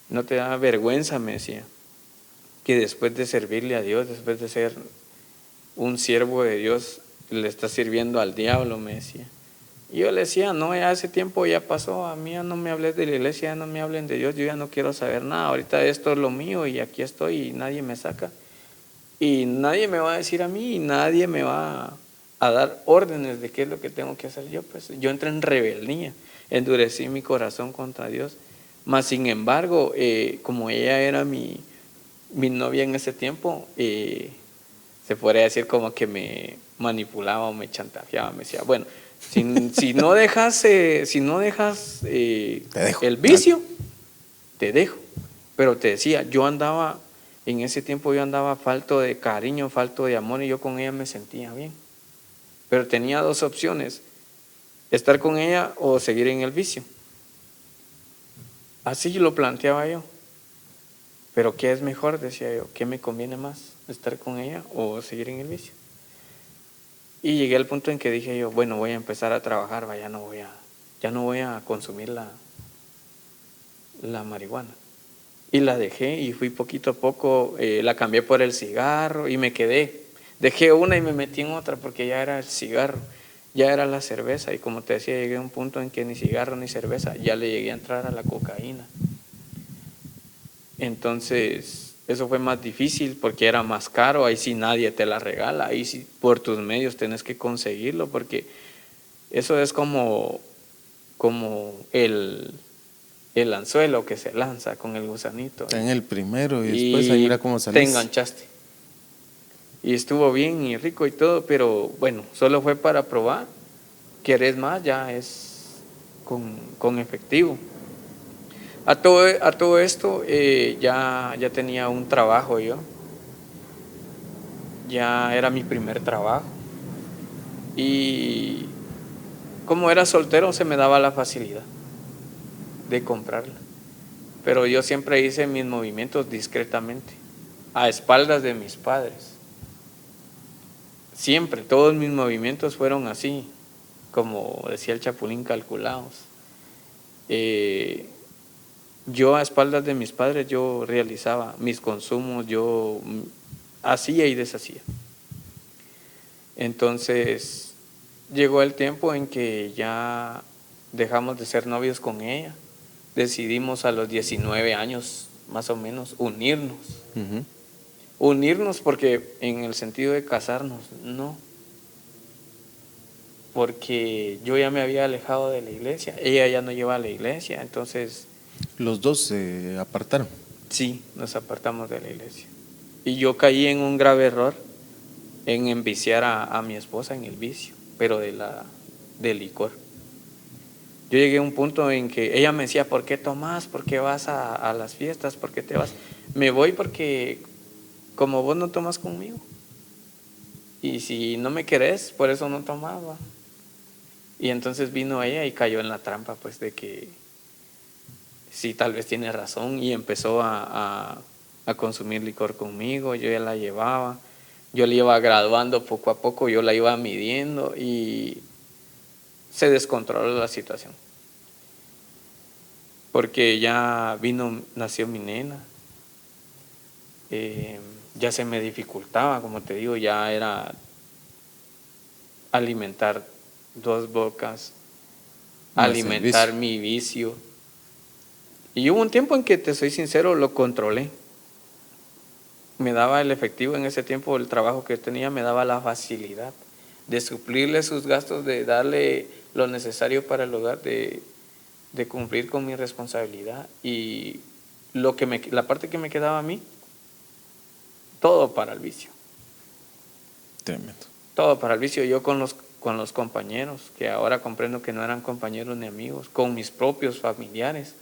¿no te da vergüenza? Me decía, que después de servirle a Dios, después de ser un siervo de Dios, le estás sirviendo al diablo, me decía. Y yo le decía, no, ya ese tiempo ya pasó, a mí ya no me hables de la iglesia, ya no me hablen de Dios, yo ya no quiero saber nada, ahorita esto es lo mío y aquí estoy y nadie me saca. Y nadie me va a decir a mí, y nadie me va a dar órdenes de qué es lo que tengo que hacer yo. Pues yo entré en rebeldía, endurecí mi corazón contra Dios. Mas sin embargo, como ella era mi novia en ese tiempo, se podría decir como que me manipulaba o me chantajeaba, me decía, bueno, si no dejas, Te dejo. el vicio, te dejo. Pero te decía, en ese tiempo yo andaba falto de cariño, falto de amor, y yo con ella me sentía bien. Pero tenía dos opciones, estar con ella o seguir en el vicio. Así lo planteaba yo. Pero ¿qué es mejor? Decía yo, ¿qué me conviene más? ¿Estar con ella o seguir en el vicio? Y llegué al punto en que dije yo, bueno, voy a empezar a trabajar, ya no voy a consumir la marihuana. Y la dejé y fui poquito a poco, la cambié por el cigarro y me quedé. Dejé una y me metí en otra porque ya era el cigarro, ya era la cerveza. Y como te decía, llegué a un punto en que ni cigarro ni cerveza, ya le llegué a entrar a la cocaína. Entonces, eso fue más difícil porque era más caro, ahí sí nadie te la regala, ahí sí por tus medios tenés que conseguirlo, porque eso es como el anzuelo que se lanza con el gusanito. Está en el primero y después ahí mira cómo te salís. enganchaste. Y estuvo bien y rico y todo, pero bueno, solo fue para probar. ¿Quieres más? Ya es con efectivo. A todo esto ya tenía un trabajo yo. Ya era mi primer trabajo. Y como era soltero se me daba la facilidad de comprarla. Pero yo siempre hice mis movimientos discretamente, a espaldas de mis padres. Siempre, todos mis movimientos fueron así, como decía el Chapulín, calculados. Yo a espaldas de mis padres yo realizaba mis consumos, yo hacía y deshacía. Entonces llegó el tiempo en que ya dejamos de ser novios con ella. Decidimos a los 19 años más o menos unirnos. Ujú. Unirnos porque en el sentido de casarnos, no. Porque yo ya me había alejado de la iglesia, ella ya no lleva a la iglesia, entonces Los dos se apartaron. sí, nos apartamos de la iglesia. Y yo caí en un grave error en enviciar a mi esposa en el vicio, pero del licor. Yo llegué a un punto en que ella me decía, ¿por qué tomas? ¿Por qué vas a las fiestas? ¿Por qué te vas? Me voy porque como vos no tomas conmigo. Y si no me querés, por eso no tomaba. Y entonces vino ella y cayó en la trampa, pues, de que sí, tal vez tiene razón, y empezó a consumir licor conmigo. Yo ya la llevaba, yo la iba graduando poco a poco, yo la iba midiendo y se descontroló la situación. Porque ya nació mi nena, ya se me dificultaba, como te digo, ya era alimentar 2 bocas, Más alimentar el vicio. mi vicio. Y hubo un tiempo en que, te soy sincero, lo controlé. Me daba el efectivo en ese tiempo, el trabajo que tenía me daba la facilidad de suplirle sus gastos, de darle lo necesario para el hogar, de cumplir con mi responsabilidad. Y la parte que me quedaba a mí, todo para el vicio. Tremendo. Todo para el vicio. Yo con los compañeros, que ahora comprendo que no eran compañeros ni amigos, con mis propios familiares,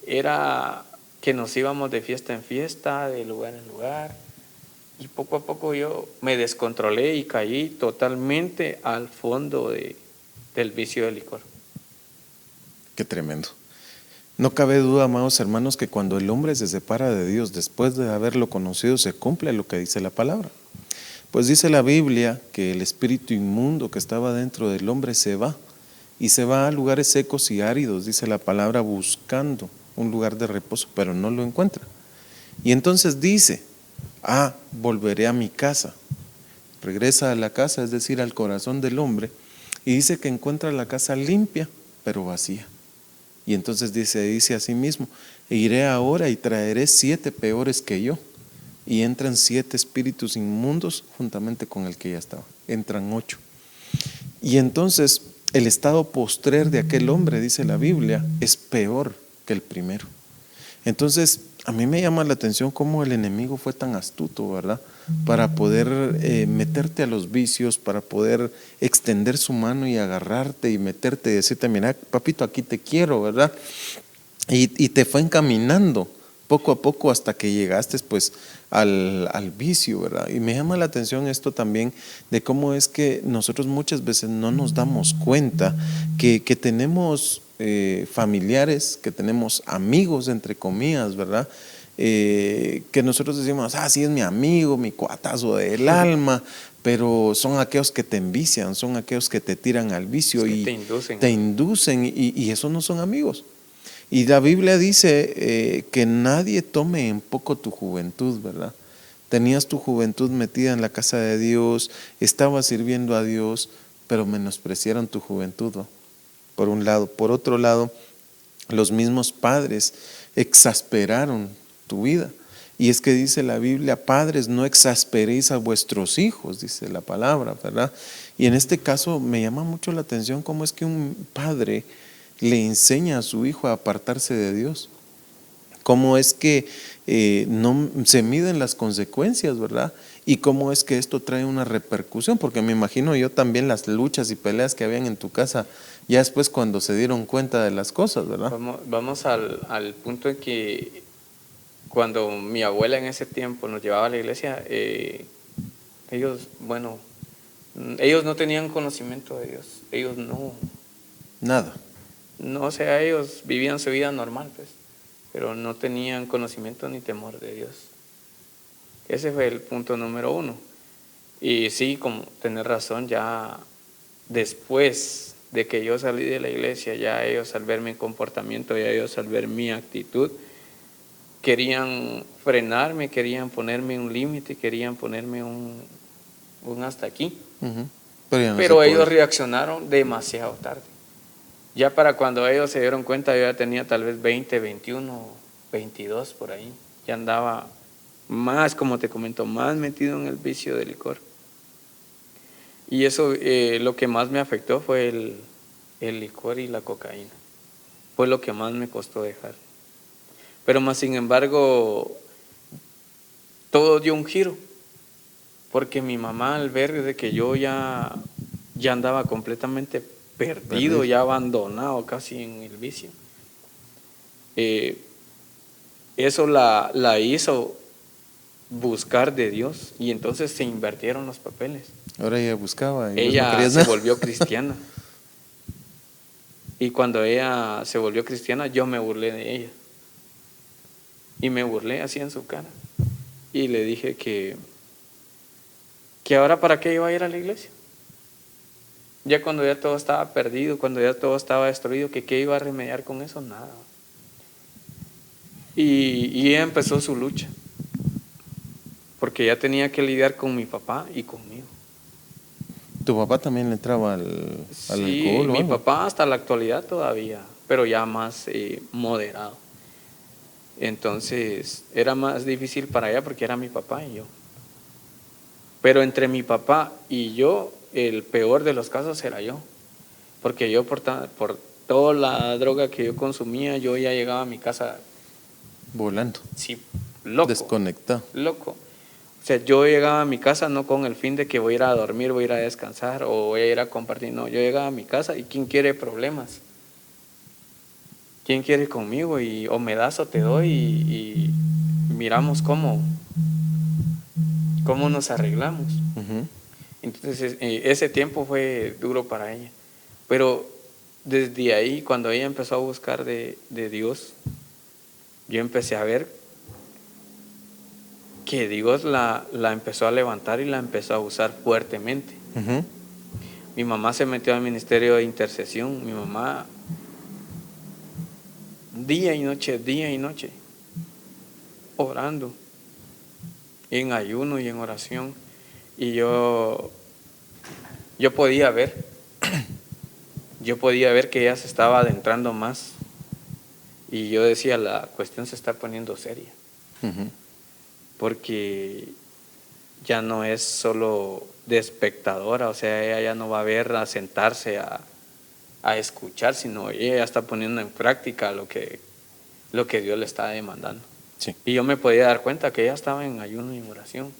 era que nos íbamos de fiesta en fiesta, de lugar en lugar, y poco a poco yo me descontrolé y caí totalmente al fondo del vicio del licor. Qué tremendo. No cabe duda, amados hermanos, que cuando el hombre se separa de Dios después de haberlo conocido, se cumple lo que dice la palabra. Pues dice la Biblia que el espíritu inmundo que estaba dentro del hombre se va, y se va a lugares secos y áridos, dice la palabra, buscando un lugar de reposo, pero no lo encuentra. Y entonces dice, volveré a mi casa. Regresa a la casa, es decir, al corazón del hombre, y dice que encuentra la casa limpia, pero vacía. Y entonces dice a sí mismo, iré ahora y traeré 7 peores que yo. y entran 7 espíritus inmundos juntamente con el que ya estaba. Entran 8. Y entonces el estado postrer de aquel hombre, dice la Biblia, es peor que el primero. Entonces, a mí me llama la atención cómo el enemigo fue tan astuto, ¿verdad? Para poder meterte a los vicios, para poder extender su mano y agarrarte y meterte y decirte, mira, papito, aquí te quiero, ¿verdad? Y te fue encaminando poco a poco hasta que llegaste pues al vicio, ¿verdad? Y me llama la atención esto también de cómo es que nosotros muchas veces no nos damos cuenta que tenemos familiares, que tenemos amigos, entre comillas, ¿verdad? Que nosotros decimos, sí es mi amigo, mi cuatazo del alma, pero son aquellos que te envician, son aquellos que te tiran al vicio Es que y te inducen. inducen y esos no son amigos. Y la Biblia dice que nadie tome en poco tu juventud, ¿verdad? Tenías tu juventud metida en la casa de Dios, estabas sirviendo a Dios, pero menospreciaron tu juventud, ¿no? Por un lado. Por otro lado, los mismos padres exasperaron tu vida. Y es que dice la Biblia, padres, no exasperéis a vuestros hijos, dice la palabra, ¿verdad? Y en este caso me llama mucho la atención cómo es que un padre le enseña a su hijo a apartarse de Dios. Cómo es que no se miden las consecuencias, ¿verdad? Y cómo es que esto trae una repercusión, porque me imagino yo también las luchas y peleas que habían en tu casa, ya después cuando se dieron cuenta de las cosas, ¿verdad? Vamos al punto en que cuando mi abuela en ese tiempo nos llevaba a la iglesia, ellos no tenían conocimiento de Dios, ellos Nada. no, o sea, ellos vivían su vida normal, pues, pero no tenían conocimiento ni temor de Dios. Ese fue el punto número 1. Y sí, como tener razón, ya después de que yo salí de la iglesia, ya ellos al ver mi comportamiento, ya ellos al ver mi actitud, querían frenarme, querían ponerme un límite, querían ponerme un hasta aquí. Uh-huh. Pero Pero ellos reaccionaron demasiado tarde. Ya para cuando ellos se dieron cuenta, yo ya tenía tal vez 20, 21, 22 por ahí. Ya andaba más, como te comento, más metido en el vicio del licor. Y eso, lo que más me afectó fue el licor y la cocaína. Fue lo que más me costó dejar. Pero más sin embargo, todo dio un giro. Porque mi mamá, al ver de que yo ya andaba completamente perdido, ya abandonado casi en el vicio, eso la hizo buscar de Dios, y entonces se invirtieron los papeles. Ahora ella buscaba y Ella no querías se nada. volvió cristiana. Y cuando ella se volvió cristiana, yo me burlé de ella. Y me burlé así en su cara. Y le dije que ahora para qué iba a ir a la iglesia. Ya cuando ya todo estaba perdido, cuando ya todo estaba destruido, que qué iba a remediar con eso, nada. Y ella empezó su lucha, porque ya tenía que lidiar con mi papá y conmigo. ¿Tu papá también le entraba al Sí, alcohol o mi algo? papá hasta la actualidad todavía, pero ya más moderado. Entonces era más difícil para ella porque era mi papá y yo. Pero entre mi papá y yo, el peor de los casos era yo. Porque yo por toda la droga que yo consumía, yo ya llegaba a mi casa, Volando. sí, loco. Desconectado. Loco. O sea, yo llegaba a mi casa no con el fin de que voy a ir a dormir, voy a ir a descansar o voy a ir a compartir. No, yo llegaba a mi casa y ¿quién quiere problemas? ¿Quién quiere conmigo? O me das o te doy y miramos cómo nos arreglamos. Uh-huh. Entonces, ese tiempo fue duro para ella. Pero desde ahí, cuando ella empezó a buscar de Dios, yo empecé a ver que Dios la empezó a levantar y la empezó a usar fuertemente. Uh-huh. Mi mamá se metió al ministerio de intercesión. Mi mamá, día y noche, orando, en ayuno y en oración. Y yo podía ver que ella se estaba adentrando más. Y yo decía, la cuestión se está poniendo seria. Uh-huh. porque ya no es solo de espectadora, o sea, ella ya no va a ver, a sentarse a escuchar, sino ella ya está poniendo en práctica lo que Dios le está demandando. Sí. Y yo me podía dar cuenta que ella estaba en ayuno y oración.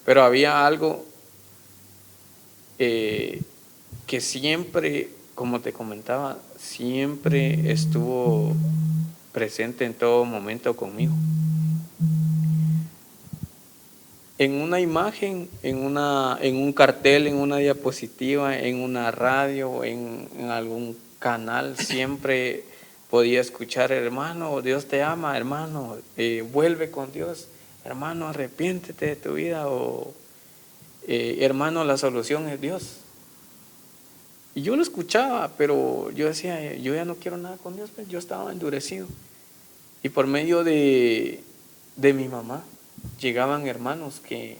Pero había algo que siempre, como te comentaba, siempre estuvo presente en todo momento conmigo. En una imagen, en un cartel, en una diapositiva, en una radio, en algún canal, siempre podía escuchar: hermano, Dios te ama, hermano, vuelve con Dios, hermano, arrepiéntete de tu vida, o hermano, la solución es Dios. Y yo lo escuchaba, pero yo decía, yo ya no quiero nada con Dios, pues yo estaba endurecido. Y por medio de mi mamá llegaban hermanos que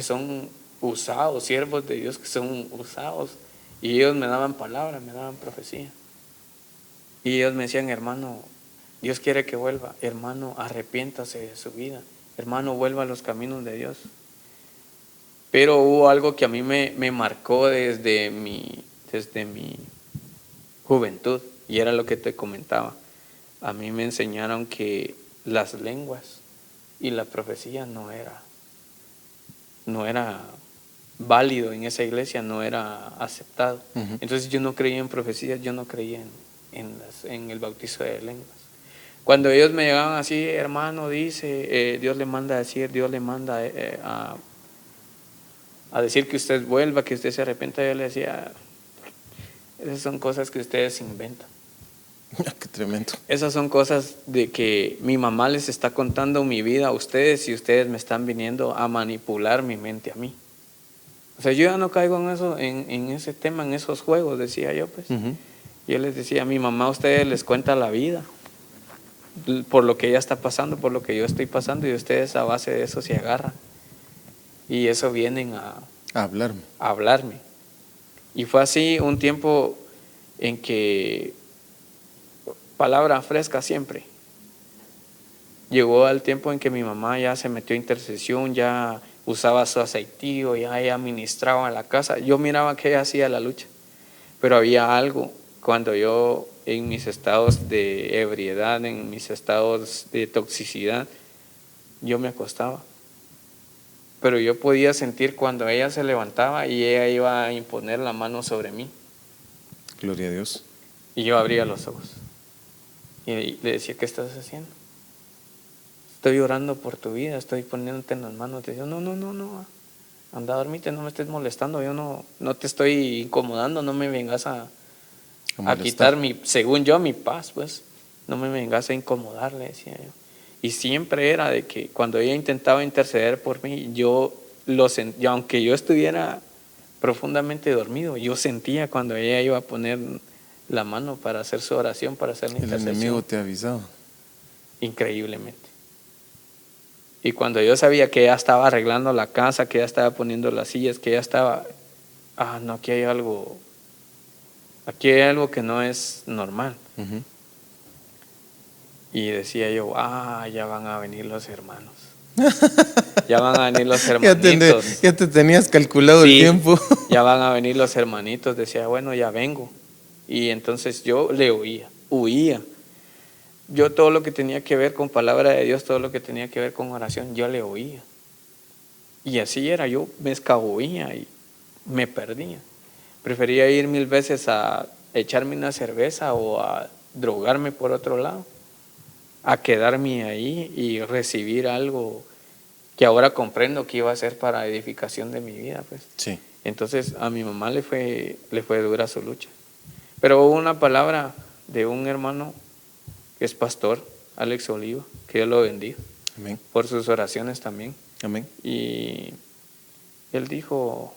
son usados, siervos de Dios que son usados, y ellos me daban palabras, me daban profecía. Y ellos me decían: hermano, Dios quiere que vuelva, hermano, arrepiéntase de su vida, hermano, vuelva a los caminos de Dios. Pero hubo algo que a mí me marcó desde mi juventud, y era lo que te comentaba. A mí me enseñaron que las lenguas y la profecía no era válido en esa iglesia, no era aceptado. Ujú. Entonces yo no creía en profecías, yo no creía en el bautizo de lenguas. Cuando ellos me llegaban así: hermano, dice, Dios le manda a decir, Dios le manda a decir que usted vuelva, que usted se arrepienta, yo le decía: esas son cosas que ustedes inventan. Qué tremendo. Esas son cosas de que mi mamá les está contando mi vida a ustedes, y ustedes me están viniendo a manipular mi mente a mí. O sea, yo ya no caigo en eso, en ese tema, en esos juegos, decía yo, pues. Ujú. Yo les decía: mi mamá a ustedes les cuenta la vida, por lo que ella está pasando, por lo que yo estoy pasando, y ustedes a base de eso se agarran. Y eso vienen a Hablarme. hablarme. Y fue así un tiempo en que, palabra fresca siempre. Llegó al tiempo en que mi mamá ya se metió a intercesión, ya usaba su aceitío, ya ella ministraba en la casa. Yo miraba que ella hacía la lucha, pero había algo cuando yo, en mis estados de ebriedad, en mis estados de toxicidad, yo me acostaba. Pero yo podía sentir cuando ella se levantaba y ella iba a imponer la mano sobre mí. Gloria a Dios. Y yo abría los ojos y le decía: ¿qué estás haciendo? Estoy orando por tu vida, estoy poniéndote en las manos. Te decía: no, anda a dormirte, no me estés molestando, yo no te estoy incomodando, no me vengas a quitar según yo, mi paz, pues. No me vengas a incomodar, le decía yo. Y siempre era de que cuando ella intentaba interceder por mí, yo aunque yo estuviera profundamente dormido, yo sentía cuando ella iba a poner la mano para hacer su oración, para hacer la El intercesión. enemigo te ha avisado. Increíblemente. Y cuando yo sabía que ella estaba arreglando la casa, que ella estaba poniendo las sillas, que ella estaba, no, aquí hay algo que no es normal. Ujú. Y decía yo: ya van a venir los hermanos. Ya van a venir los Ya hermanitos. te tenías calculado Sí, el tiempo. ya van a venir los hermanitos. Decía: bueno, ya vengo. Y entonces yo le huía. Yo todo lo que tenía que ver con palabra de Dios, todo lo que tenía que ver con oración, yo le oía. Y así era, yo me escabullía y me perdía. Prefería ir 1000 veces a echarme una cerveza o a drogarme por otro lado, a quedarme ahí y recibir algo que ahora comprendo que iba a ser para edificación de mi vida, pues. Sí. Entonces a mi mamá le fue dura su lucha. Pero hubo una palabra de un hermano que es pastor, Alex Oliva, que Dios lo bendiga, Amén. por sus oraciones también. Amén. Y él dijo: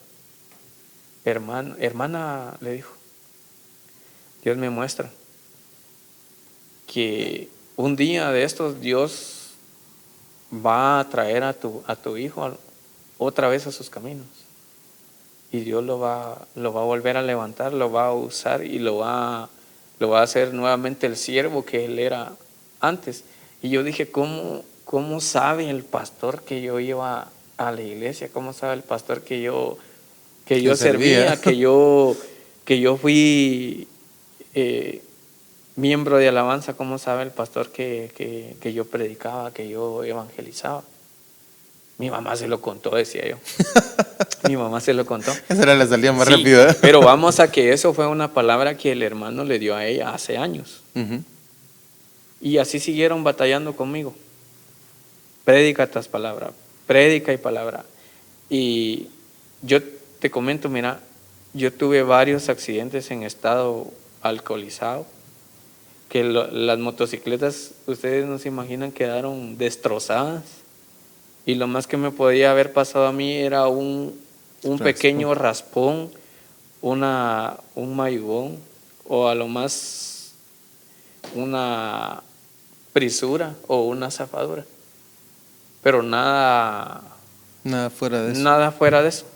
hermana, le dijo, Dios me muestra que un día de estos Dios va a traer a tu hijo otra vez a sus caminos. Y Dios lo va a volver a levantar, lo va a usar y lo va a hacer nuevamente el siervo que él era antes. Y yo dije: ¿cómo ¿cómo sabe el pastor que yo iba a la iglesia? ¿Cómo sabe el pastor que yo servía, que yo fui miembro de alabanza? ¿Cómo sabe el pastor que yo predicaba, que yo evangelizaba? Mi mamá se lo contó, decía yo. Mi mamá se lo contó. Esa era la salida más Sí, rápida. pero vamos a que eso fue una palabra que el hermano le dio a ella hace años. Ujú. Y así siguieron batallando conmigo. Prédica tras palabra, prédica y palabra. Y yo te comento, mira, yo tuve varios accidentes en estado alcoholizado, que las motocicletas, ustedes no se imaginan, quedaron destrozadas. Y lo más que me podía haber pasado a mí era un pequeño raspón, un mayugón, o a lo más una prisura o una zafadura. Pero nada Nada fuera de eso.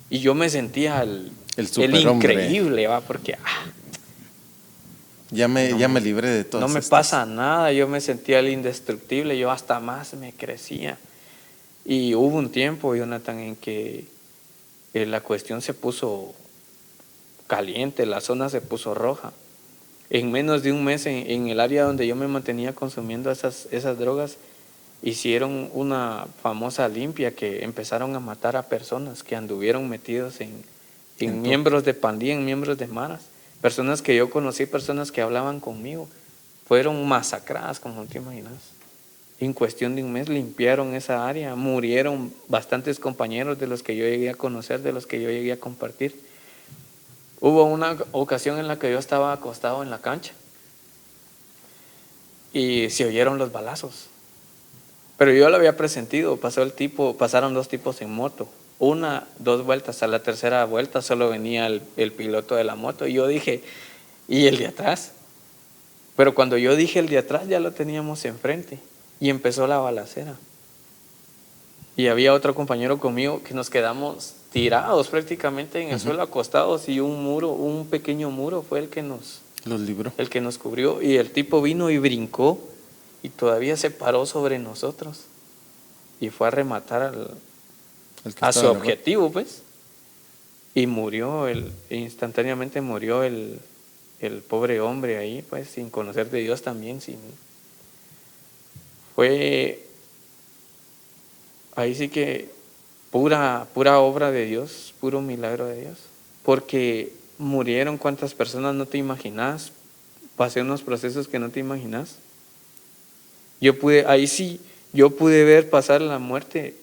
Y yo me sentía el superhombre. increíble, ¿va? Porque Ya me libré de todas no me estas. pasa nada, yo me sentía el indestructible, yo hasta más me crecía. Y hubo un tiempo, Jonathan, en que la cuestión se puso caliente, la zona se puso roja. En menos de un mes, en el área donde yo me mantenía consumiendo esas drogas, hicieron una famosa limpia, que empezaron a matar a personas que anduvieron metidos en miembros de pandilla, en miembros de maras. Personas que yo conocí, personas que hablaban conmigo, fueron masacradas, como no te imaginas. En cuestión de un mes limpiaron esa área, murieron bastantes compañeros de los que yo llegué a conocer, de los que yo llegué a compartir. Hubo una ocasión en la que yo estaba acostado en la cancha y se oyeron los balazos. Pero yo lo había presentido, pasaron 2 tipos en moto, 2 vueltas, a la tercera vuelta solo venía el piloto de la moto y yo dije, ¿y el de atrás? Pero cuando yo dije el de atrás ya lo teníamos enfrente y empezó la balacera. Y había otro compañero conmigo que nos quedamos tirados prácticamente en el suelo, acostados, y un pequeño muro fue el que nos libró. El que nos cubrió, y el tipo vino y brincó y todavía se paró sobre nosotros y fue a rematar a su objetivo, pues. Y murió, instantáneamente murió el pobre hombre ahí, pues, sin conocer de Dios también. Fue ahí sí que pura obra de Dios, puro milagro de Dios. Porque murieron cuántas personas no te imaginas, pasé unos procesos que no te imaginas. Yo pude ver pasar la muerte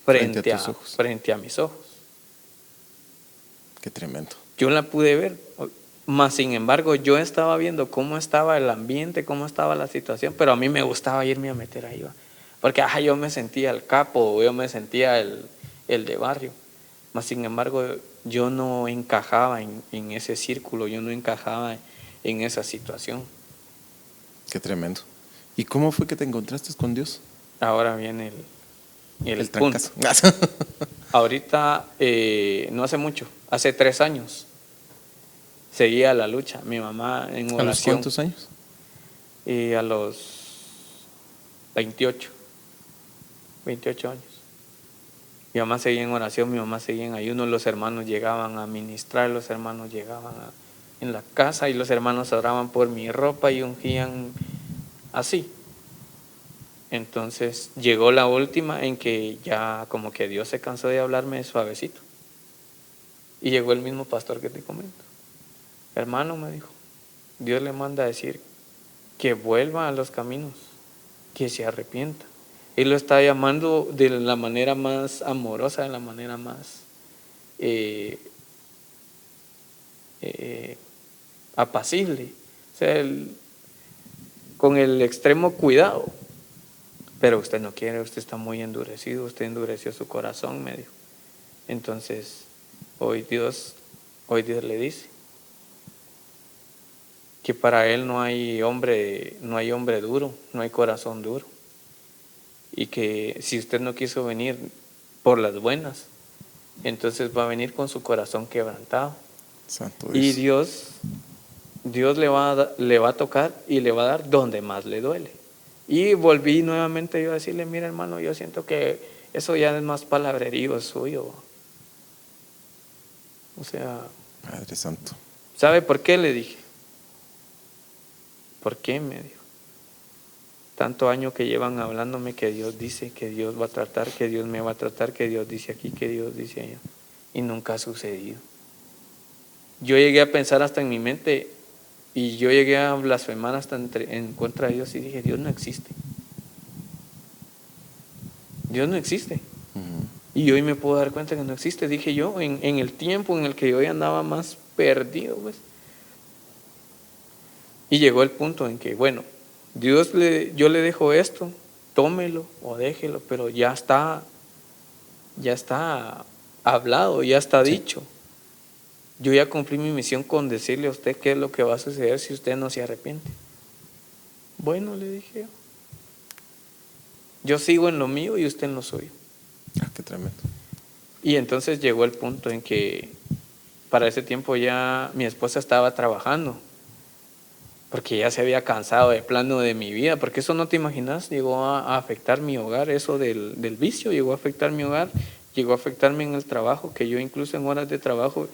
frente a mis ojos. Qué tremendo. Yo la pude ver, mas sin embargo yo estaba viendo cómo estaba el ambiente, cómo estaba la situación, pero a mí me gustaba irme a meter ahí, ¿va? Porque yo me sentía el capo, yo me sentía el de barrio, mas sin embargo yo no encajaba en ese círculo, yo no encajaba en esa situación. Qué tremendo. ¿Y cómo fue que te encontraste con Dios? Ahora viene el punto. Trancazo. Ahorita, no hace mucho, hace 3 años, seguía la lucha. Mi mamá en oración. ¿A los cuántos años? A los 28 años. Mi mamá seguía en oración, mi mamá seguía en ayuno, los hermanos llegaban a ministrar, los hermanos llegaban en la casa y los hermanos oraban por mi ropa y ungían así. Entonces llegó la última en que ya como que Dios se cansó de hablarme suavecito. Y llegó el mismo pastor que te comento. Hermano, me dijo, Dios le manda a decir que vuelva a los caminos, que se arrepienta. Él lo está llamando de la manera más amorosa, de la manera más apacible, o sea, con el extremo cuidado. Pero usted no quiere, usted está muy endurecido, usted endureció su corazón, me dijo. Entonces, hoy Dios le dice que para él no hay hombre duro, no hay corazón duro. Y que si usted no quiso venir por las buenas, entonces va a venir con su corazón quebrantado. Santo y Dios. Dios le va a tocar y le va a dar donde más le duele. Y volví nuevamente yo a decirle, mira hermano, yo siento que eso ya es más palabrerío suyo. O sea, Padre Santo. ¿sabe por qué? Le dije. ¿Por qué? Me dijo. Tanto año que llevan hablándome que Dios dice, que Dios va a tratar, que Dios me va a tratar, que Dios dice aquí, que Dios dice allá. Y nunca ha sucedido. Yo llegué a pensar hasta en mi mente y yo llegué a blasfemar hasta en contra de Dios y dije, Dios no existe. Dios no existe. Ujú. Y hoy me puedo dar cuenta que no existe, dije yo, en el tiempo en el que yo ya andaba más perdido, pues. Y llegó el punto en que, bueno, yo le dejo esto, tómelo o déjelo, pero ya está hablado, ya está Sí. dicho. Yo ya cumplí mi misión con decirle a usted qué es lo que va a suceder si usted no se arrepiente. Bueno, le dije yo sigo en lo mío y usted en lo suyo. Ah, qué tremendo. Y entonces llegó el punto en que para ese tiempo ya mi esposa estaba trabajando, porque ya se había cansado de plano de mi vida, porque eso no te imaginas, llegó a afectar mi hogar, eso del vicio, llegó a afectar mi hogar, llegó a afectarme en el trabajo, que yo incluso en horas de trabajo,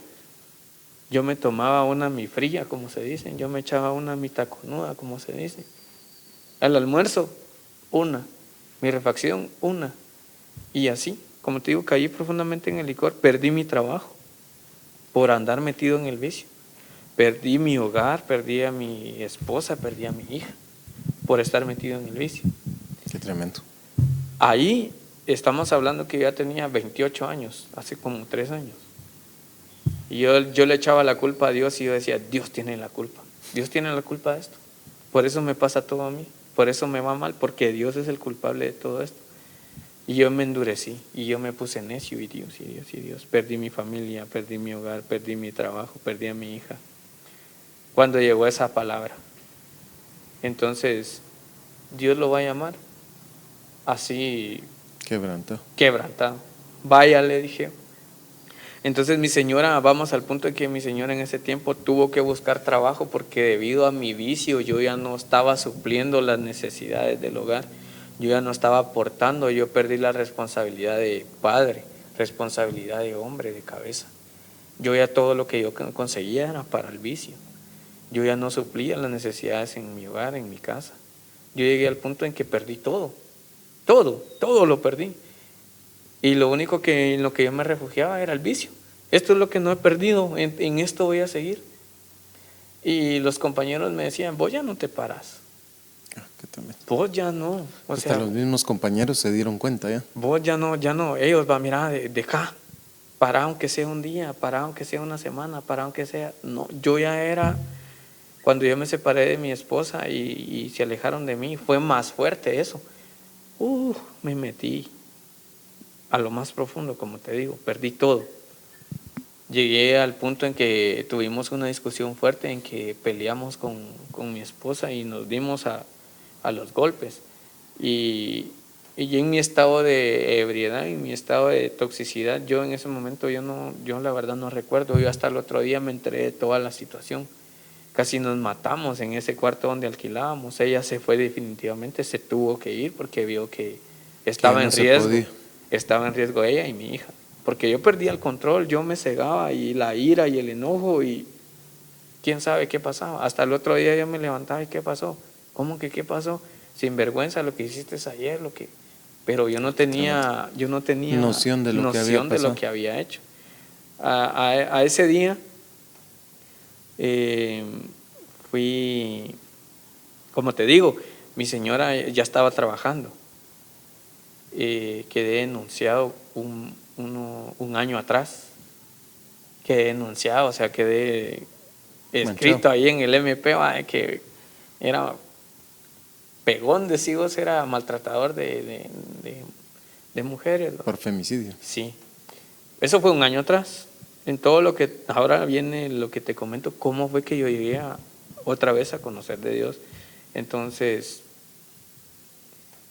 yo me tomaba una mi fría, como se dice, yo me echaba una mi taconuda, como se dice. Al almuerzo, una, mi refacción, una, y así, como te digo, caí profundamente en el licor, perdí mi trabajo por andar metido en el vicio. Perdí mi hogar, perdí a mi esposa, perdí a mi hija por estar metido en el vicio. Qué tremendo. Ahí estamos hablando que yo ya tenía 28 años, hace como 3 años. Y yo le echaba la culpa a Dios y yo decía, Dios tiene la culpa. Dios tiene la culpa de esto. Por eso me pasa todo a mí. Por eso me va mal, porque Dios es el culpable de todo esto. Y yo me endurecí y yo me puse necio y Dios, y Dios, y Dios. Perdí mi familia, perdí mi hogar, perdí mi trabajo, perdí a mi hija. Cuando llegó esa palabra, entonces Dios lo va a llamar así Quebrantado. quebrantado. Vaya, le dije. Entonces mi señora, vamos al punto de que mi señora en ese tiempo tuvo que buscar trabajo porque debido a mi vicio yo ya no estaba supliendo las necesidades del hogar, yo ya no estaba aportando, yo perdí la responsabilidad de padre, responsabilidad de hombre, de cabeza. Yo ya todo lo que yo conseguía era para el vicio. Yo ya no suplía las necesidades en mi hogar, en mi casa. Yo llegué al punto en que perdí todo, todo lo perdí. Y lo único que en lo que yo me refugiaba era el vicio. Esto es lo que no he perdido, en esto voy a seguir. Y los compañeros me decían, vos ya no te paras, Ah, qué tremendo. vos ya no, o Hasta sea, los mismos compañeros se dieron cuenta ya. vos ya no, ellos va, mira, deja, para aunque sea un día, para aunque sea una semana, para aunque sea, no, yo ya era, cuando yo me separé de mi esposa y se alejaron de mí, fue más fuerte eso. Me metí a lo más profundo, como te digo, perdí todo. Llegué al punto en que tuvimos una discusión fuerte, en que peleamos con mi esposa y nos dimos a los golpes. Y yo en mi estado de ebriedad, en mi estado de toxicidad, yo en ese momento yo la verdad no recuerdo, yo hasta el otro día me enteré de toda la situación. Casi nos matamos en ese cuarto donde alquilábamos. Ella se fue definitivamente, se tuvo que ir porque vio que estaba no en se riesgo. podía. Estaba en riesgo ella y mi hija. Porque yo perdía el control, yo me cegaba y la ira y el enojo y quién sabe qué pasaba. Hasta el otro día yo me levantaba y ¿qué pasó? ¿Cómo que qué pasó? Sin vergüenza lo que hiciste ayer, pero yo no tenía Noción de lo que había noción de lo pasado. que había hecho. A ese día fui, como te digo, mi señora ya estaba trabajando. Quedé denunciado un año atrás. Quedé denunciado, o sea, quedé escrito Manchado. ahí en el MP, que era pegón, decimos, era maltratador de mujeres, ¿no? Por femicidio. Sí, eso fue un año atrás. En todo lo que ahora viene, lo que te comento, cómo fue que yo llegué otra vez a conocer de Dios. Entonces,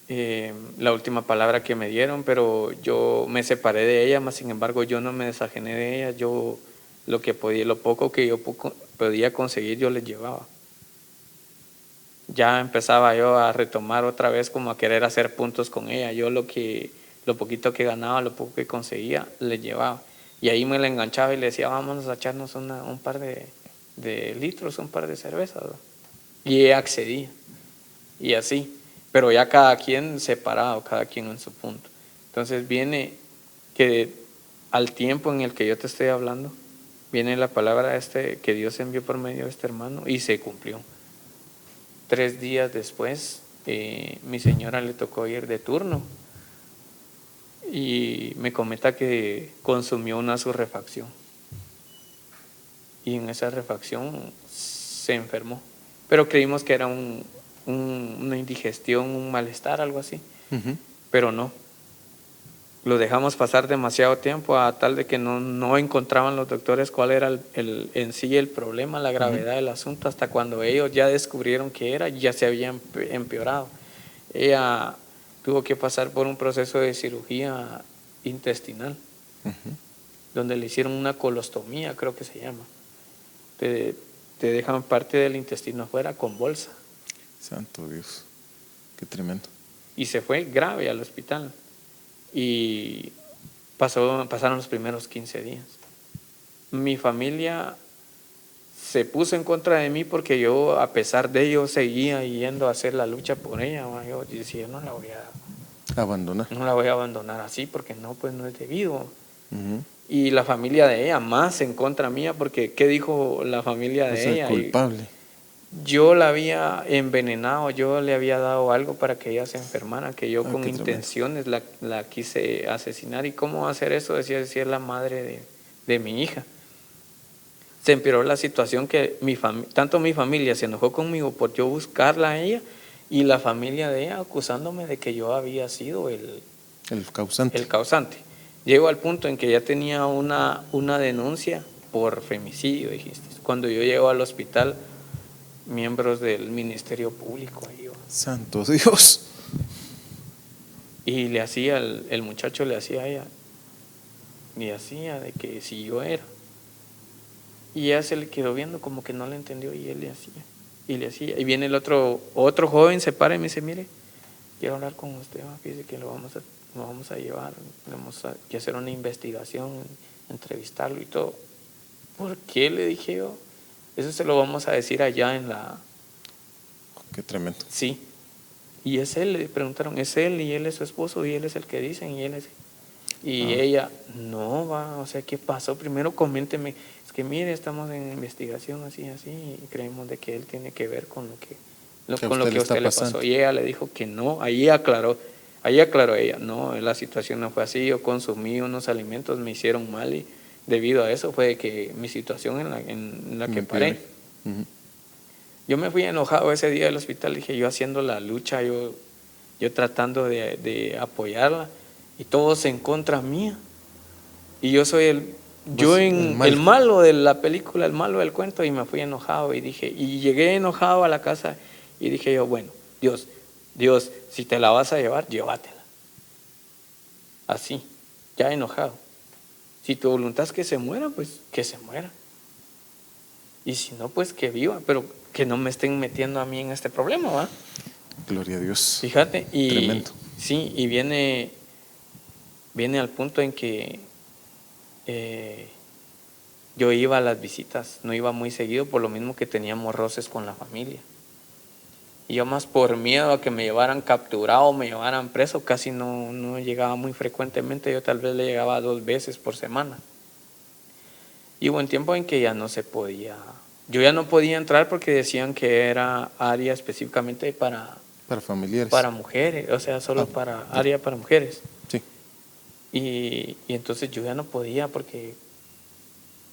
la última palabra que me dieron, pero yo me separé de ella, más sin embargo yo no me desajené de ella, yo lo que podía, lo poco que yo podía conseguir, yo les llevaba. ya empezaba yo a retomar otra vez como a querer hacer puntos con ella. Yo lo poquito que ganaba, lo poco que conseguía, le llevaba. Y ahí me la enganchaba y le decía, vámonos a echarnos un par de litros, un par de cervezas, ¿no? Y ella accedía. Y así. Pero ya cada quien separado, cada quien en su punto. Entonces viene que al tiempo en el que yo te estoy hablando, viene la palabra que Dios envió por medio de este hermano y se cumplió. 3 días después, mi señora le tocó ir de turno y me comenta que consumió una surrefacción. Y en esa refacción se enfermó. Pero creímos que era una indigestión, un malestar, algo así. Ujú. Pero no. Lo dejamos pasar demasiado tiempo a tal de que no encontraban los doctores cuál era en sí el problema, la gravedad del asunto, hasta cuando ellos ya descubrieron qué era, ya se había empeorado. Ella tuvo que pasar por un proceso de cirugía intestinal, donde le hicieron una colostomía, creo que se llama. Te dejan parte del intestino afuera con bolsa. Santo Dios, qué tremendo. Y se fue grave al hospital. Y pasaron los primeros 15 días. Mi familia se puso en contra de mí porque yo, a pesar de ello, seguía yendo a hacer la lucha por ella. Yo decía, no la voy a abandonar así porque no, pues no es debido. Ujú. Y la familia de ella más en contra mía porque ¿qué dijo la familia de O sea, ella? culpable. Yo la había envenenado, yo le había dado algo para que ella se enfermara, que yo con Qué tremendo. intenciones la quise asesinar. ¿Y cómo hacer eso? Decía si es la madre de mi hija. Se empeoró la situación que tanto mi familia se enojó conmigo por yo buscarla a ella y la familia de ella acusándome de que yo había sido El causante. el causante. Llego al punto en que ya tenía una denuncia por femicidio, dijiste. Cuando yo llego al hospital, miembros del Ministerio Público ahí. Santo Dios. Y le hacía, el muchacho le hacía a ella, y hacía de que si yo era. Y ella se le quedó viendo como que no le entendió y él le hacía. Y le hacía. Y viene el otro joven, se para y me dice, mire, quiero hablar con usted, fíjese que lo vamos a llevar, vamos a hacer una investigación, entrevistarlo y todo. ¿Por qué? Le dije yo. Eso se lo vamos a decir allá en la... Qué tremendo. Sí. Y es él, le preguntaron, es él y él es su esposo y él es el que dicen y él es... Y ella, no va, o sea, ¿qué pasó? Primero coménteme, es que mire, estamos en investigación así, y creemos de que él tiene que ver con lo que a usted le pasó. Y ella le dijo que no, ahí aclaró ella, no, la situación no fue así, yo consumí unos alimentos, me hicieron mal y debido a eso fue que mi situación en la que paré. Uh-huh. Yo me fui enojado ese día del hospital, dije, yo haciendo la lucha, yo tratando de apoyarla y todos en contra mía. Y yo soy el malo de la película, el malo del cuento, y me fui enojado y llegué enojado a la casa y dije yo, bueno, Dios, si te la vas a llevar, llévatela. Así, ya enojado. Si tu voluntad es que se muera, pues que se muera. Y si no, pues que viva, pero que no me estén metiendo a mí en este problema, ¿va? Gloria a Dios. Fíjate, y tremendo. Sí, y viene al punto en que yo iba a las visitas, no iba muy seguido por lo mismo que teníamos roces con la familia. Y yo más por miedo a que me llevaran capturado, me llevaran preso, casi no llegaba muy frecuentemente, yo tal vez le llegaba 2 veces por semana. Y hubo un tiempo en que ya no se podía, yo ya no podía entrar porque decían que era área específicamente para familiares. Para mujeres, o sea, solo área para mujeres. Sí. Y entonces yo ya no podía porque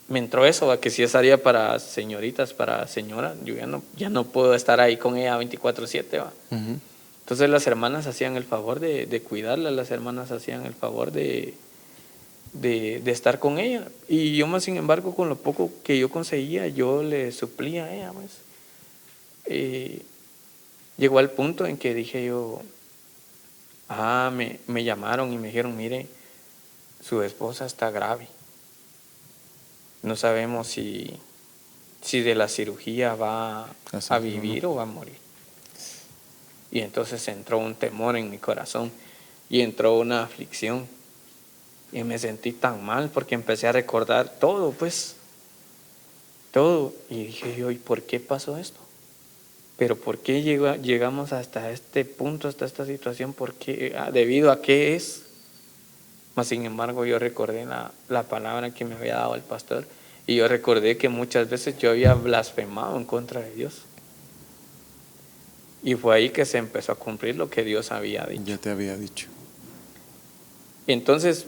me entró eso, a que si es área para señoritas, para señoras, yo ya no puedo estar ahí con ella 24/7, ¿va? Uh-huh. Entonces las hermanas hacían el favor de cuidarla, las hermanas hacían el favor de estar con ella. Y yo más sin embargo, con lo poco que yo conseguía, yo le suplía a ella, pues. Llegó al punto en que dije yo, me llamaron y me dijeron, mire, su esposa está grave. No sabemos si de la cirugía va a vivir o va a morir. Y entonces entró un temor en mi corazón y entró una aflicción. Y me sentí tan mal porque empecé a recordar todo, pues, todo. Y dije yo, ¿y por qué pasó esto? Pero ¿por qué llegamos hasta este punto, hasta esta situación? ¿Por qué? ¿Debido a qué es? Mas sin embargo yo recordé la palabra que me había dado el pastor y yo recordé que muchas veces yo había blasfemado en contra de Dios. Y fue ahí que se empezó a cumplir lo que Dios había dicho. Ya te había dicho. Y entonces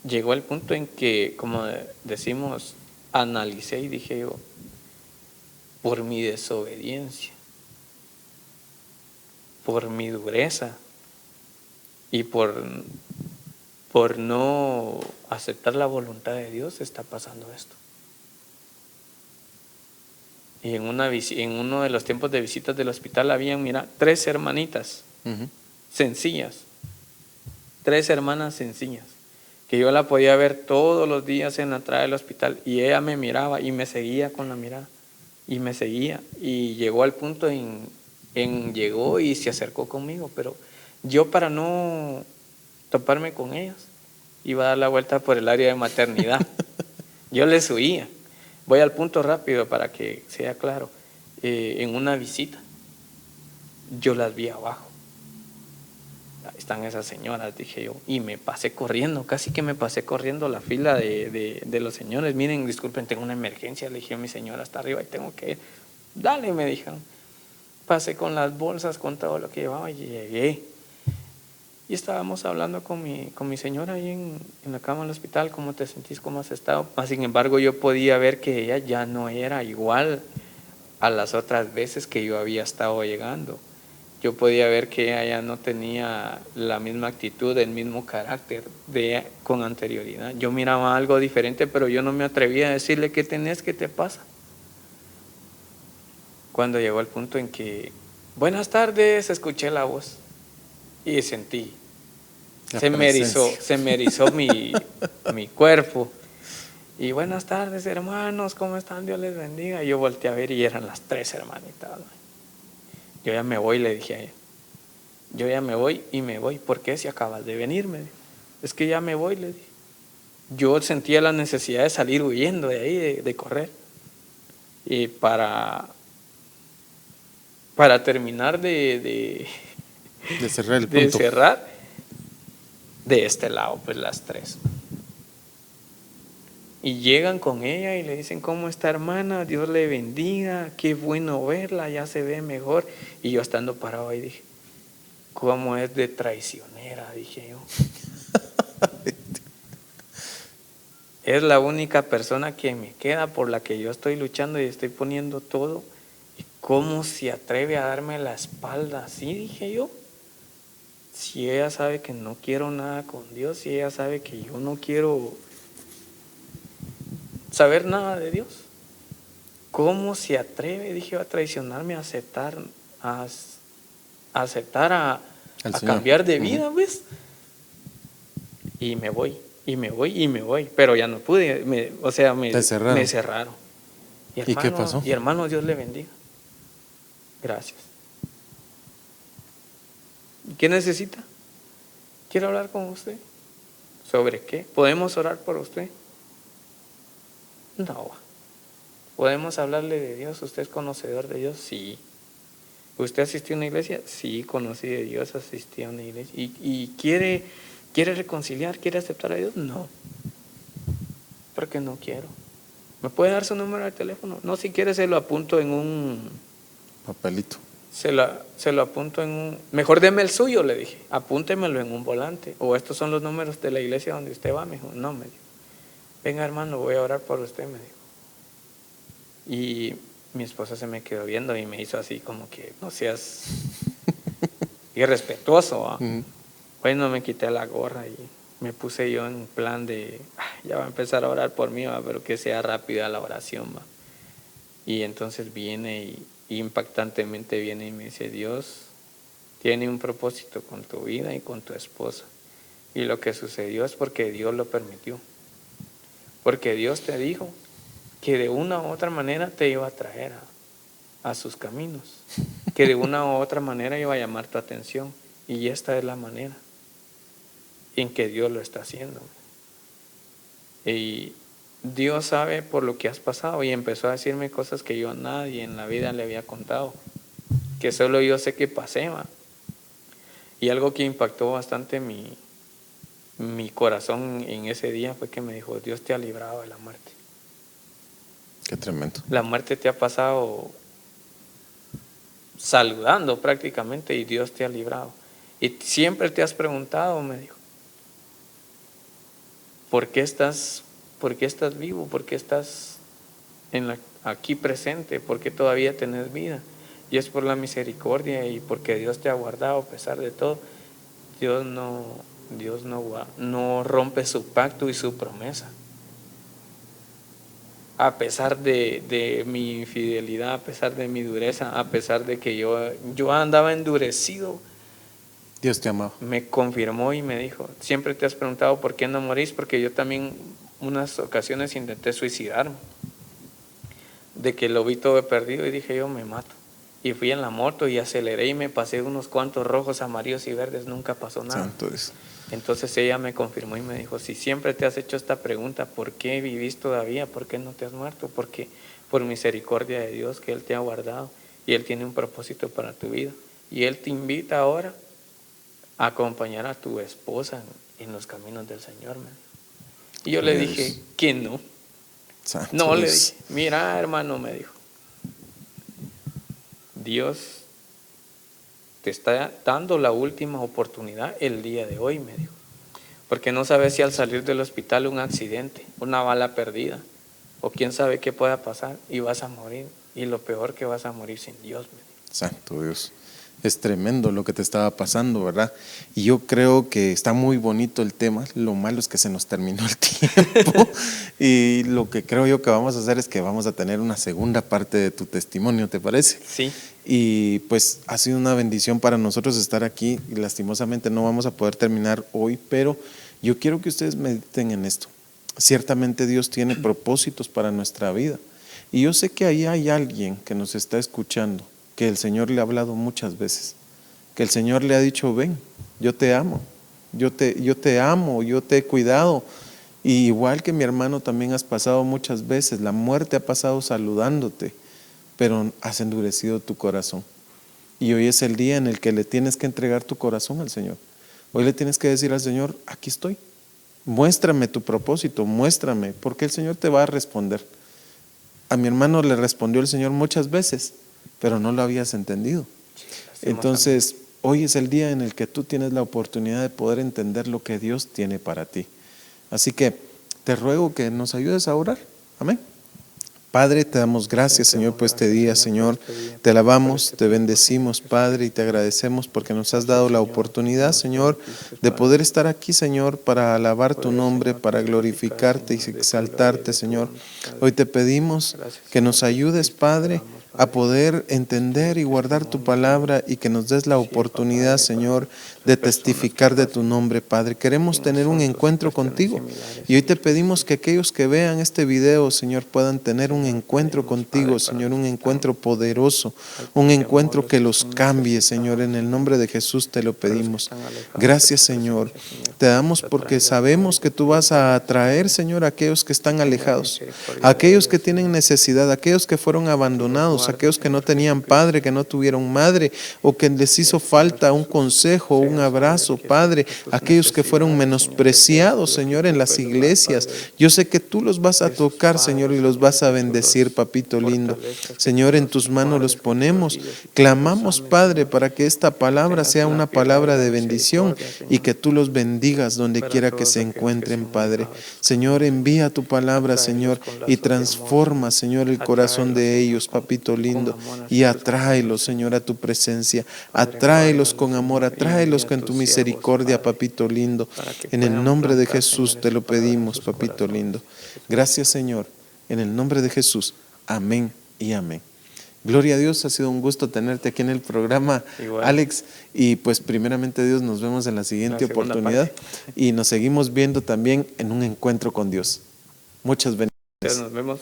llegó el punto en que, como decimos, analicé y dije yo, por mi desobediencia, por mi dureza y por no aceptar la voluntad de Dios está pasando esto. Y en uno de los tiempos de visitas del hospital habían, mira, 3 hermanitas sencillas, 3 hermanas sencillas, que yo la podía ver todos los días en la entrada del hospital y ella me miraba y me seguía con la mirada y me seguía y llegó al punto llegó y se acercó conmigo, pero yo para no toparme con ellas iba a dar la vuelta por el área de maternidad. Yo les huía. Voy al punto rápido para que sea claro. En una visita, yo las vi abajo. Ahí están esas señoras, dije yo, y me pasé corriendo, casi que me pasé corriendo la fila de los señores. Miren, disculpen, tengo una emergencia, le dije a mi señora, hasta arriba y tengo que ir. Dale, me dijeron. Pasé con las bolsas, con todo lo que llevaba y llegué. Y estábamos hablando con mi señora ahí en la cama del hospital, ¿cómo te sentís? ¿Cómo has estado? Sin embargo, yo podía ver que ella ya no era igual a las otras veces que yo había estado llegando. Yo podía ver que ella ya no tenía la misma actitud, el mismo carácter con anterioridad. Yo miraba algo diferente, pero yo no me atrevía a decirle, ¿qué tenés? ¿Qué te pasa? Cuando llegó el punto en que, buenas tardes, escuché la voz y sentí. Se me erizó mi cuerpo. Y buenas tardes, hermanos, ¿cómo están? Dios les bendiga. Y yo volteé a ver y eran las 3 hermanitas. Yo ya me voy, le dije a ella. Yo ya me voy y me voy. ¿Por qué si acabas de venir? Me dijo. Es que ya me voy, le dije. Yo sentía la necesidad de salir huyendo de ahí, de correr. Y para terminar de cerrar el de punto. cerrar, de este lado, pues las 3. Y llegan con ella y le dicen, ¿cómo está, hermana? Dios le bendiga, qué bueno verla, ya se ve mejor. Y yo estando parado ahí dije, ¿cómo es de traicionera? Dije yo. Es la única persona que me queda, por la que yo estoy luchando y estoy poniendo todo. ¿Y cómo se atreve a darme la espalda así? Dije yo. Si ella sabe que no quiero nada con Dios, si ella sabe que yo no quiero saber nada de Dios, ¿cómo se atreve, dije, a traicionarme, a aceptar a cambiar de vida, pues? Y me voy, y me voy, y me voy, pero ya no pude, me cerraron. ¿Y qué pasó? Y hermano, Dios le bendiga. Gracias. ¿Qué necesita? Quiero hablar con usted. ¿Sobre qué? ¿Podemos orar por usted? No. ¿Podemos hablarle de Dios? ¿Usted es conocedor de Dios? Sí. ¿Usted asistió a una iglesia? Sí, conocí de Dios, asistí a una iglesia. ¿Y quiere reconciliar? ¿Quiere aceptar a Dios? No. Porque no quiero. ¿Me puede dar su número de teléfono? No, si quiere se lo apunto en un papelito. Se lo apunto en un... Mejor deme el suyo, le dije. Apúntemelo en un volante. O estos son los números de la iglesia donde usted va. Me dijo, no, me dijo. Venga, hermano, voy a orar por usted, me dijo. Y mi esposa se me quedó viendo y me hizo así como que no seas irrespetuoso. Bueno, me quité la gorra y me puse yo en plan de, ya va a empezar a orar por mí, pero que sea rápida la oración. Y entonces viene y impactantemente viene y me dice, Dios tiene un propósito con tu vida y con tu esposa. Y lo que sucedió es porque Dios lo permitió. Porque Dios te dijo que de una u otra manera te iba a traer a sus caminos, que de una u otra manera iba a llamar tu atención. Y esta es la manera en que Dios lo está haciendo. Y Dios sabe por lo que has pasado, y empezó a decirme cosas que yo a nadie en la vida le había contado, que solo yo sé que pasé, ¿va? Y algo que impactó bastante mi corazón en ese día fue que me dijo: Dios te ha librado de la muerte. Qué tremendo. La muerte te ha pasado saludando prácticamente, y Dios te ha librado. Y siempre te has preguntado, me dijo, ¿por qué estás vivo? ¿Por qué estás aquí presente? ¿Por qué todavía tenés vida? Y es por la misericordia y porque Dios te ha guardado a pesar de todo. Dios no rompe su pacto y su promesa. A pesar de mi infidelidad, a pesar de mi dureza, a pesar de que yo andaba endurecido, Dios te amaba. me confirmó y me dijo: siempre te has preguntado por qué no morís, porque yo también unas ocasiones intenté suicidarme, de que lo vi todo perdido y dije: yo me mato. Y fui en la moto y aceleré y me pasé unos cuantos rojos, amarillos y verdes, nunca pasó nada. Santo Dios. Entonces ella me confirmó y me dijo: si siempre te has hecho esta pregunta, ¿por qué vivís todavía? ¿Por qué no te has muerto? Porque por misericordia de Dios, que Él te ha guardado y Él tiene un propósito para tu vida. Y Él te invita ahora a acompañar a tu esposa en los caminos del Señor. Y yo le dije que no. Santo No, le Dios. dije: mira, hermano, me dijo, Dios te está dando la última oportunidad el día de hoy, me dijo. Porque no sabes si al salir del hospital un accidente, una bala perdida, o quién sabe qué pueda pasar, y vas a morir. Y lo peor, que vas a morir sin Dios, me dijo. Santo Dios. Es tremendo lo que te estaba pasando, ¿verdad? Y yo creo que está muy bonito el tema. Lo malo es que se nos terminó el tiempo. Y lo que creo yo que vamos a hacer es que vamos a tener una segunda parte de tu testimonio, ¿te parece? Sí. Y pues ha sido una bendición para nosotros estar aquí. Y lastimosamente no vamos a poder terminar hoy, pero yo quiero que ustedes mediten en esto. Ciertamente Dios tiene propósitos para nuestra vida. Y yo sé que ahí hay alguien que nos está escuchando, que el Señor le ha hablado muchas veces, que el Señor le ha dicho: ven, yo te amo, yo te amo, yo te he cuidado. Y igual que mi hermano, también has pasado muchas veces, la muerte ha pasado saludándote, pero has endurecido tu corazón. Y hoy es el día en el que le tienes que entregar tu corazón al Señor. Hoy le tienes que decir al Señor: aquí estoy, muéstrame tu propósito, muéstrame, porque el Señor te va a responder. A mi hermano le respondió el Señor muchas veces, pero no lo habías entendido. Entonces, hoy es el día en el que tú tienes la oportunidad de poder entender lo que Dios tiene para ti. Así que te ruego que nos ayudes a orar. Amén. Padre, te damos gracias, Señor, por este día, Señor. Te alabamos, te bendecimos, Padre, y te agradecemos porque nos has dado la oportunidad, Señor, de poder estar aquí, Señor, para alabar tu nombre, para glorificarte y exaltarte, Señor. Hoy te pedimos que nos ayudes, Padre, a poder entender y guardar tu palabra, y que nos des la oportunidad, Señor, de testificar de tu nombre, Padre. Queremos tener un encuentro contigo, y hoy te pedimos que aquellos que vean este video, Señor, puedan tener un encuentro contigo, Señor, un encuentro poderoso, un encuentro que los cambie, Señor. En el nombre de Jesús te lo pedimos. Gracias, Señor. Te damos porque sabemos que tú vas a atraer, Señor, a aquellos que están alejados, a aquellos que tienen necesidad, a aquellos que fueron abandonados, a aquellos que no tenían padre, que no tuvieron madre, o que les hizo falta un consejo, un abrazo, Padre, aquellos que fueron menospreciados, Señor, en las iglesias. Yo sé que tú los vas a tocar, Señor, y los vas a bendecir, papito lindo. Señor, en tus manos los ponemos. Clamamos, Padre, para que esta palabra sea una palabra de bendición, y que tú los bendigas donde quiera que se encuentren, Padre. Señor, envía tu palabra, Señor, y transforma, Señor, el corazón de ellos, papito lindo, y atráelos, Señor, a tu presencia. Atráelos con amor, atráelos con tu misericordia, papito lindo. En el nombre de Jesús te lo pedimos, papito lindo. Gracias, Señor. En el nombre de Jesús. Amén y amén. Gloria a Dios, ha sido un gusto tenerte aquí en el programa, igual, Alex. Y pues primeramente, Dios, nos vemos en la siguiente oportunidad y nos seguimos viendo también en un encuentro con Dios. Muchas bendiciones. Nos vemos.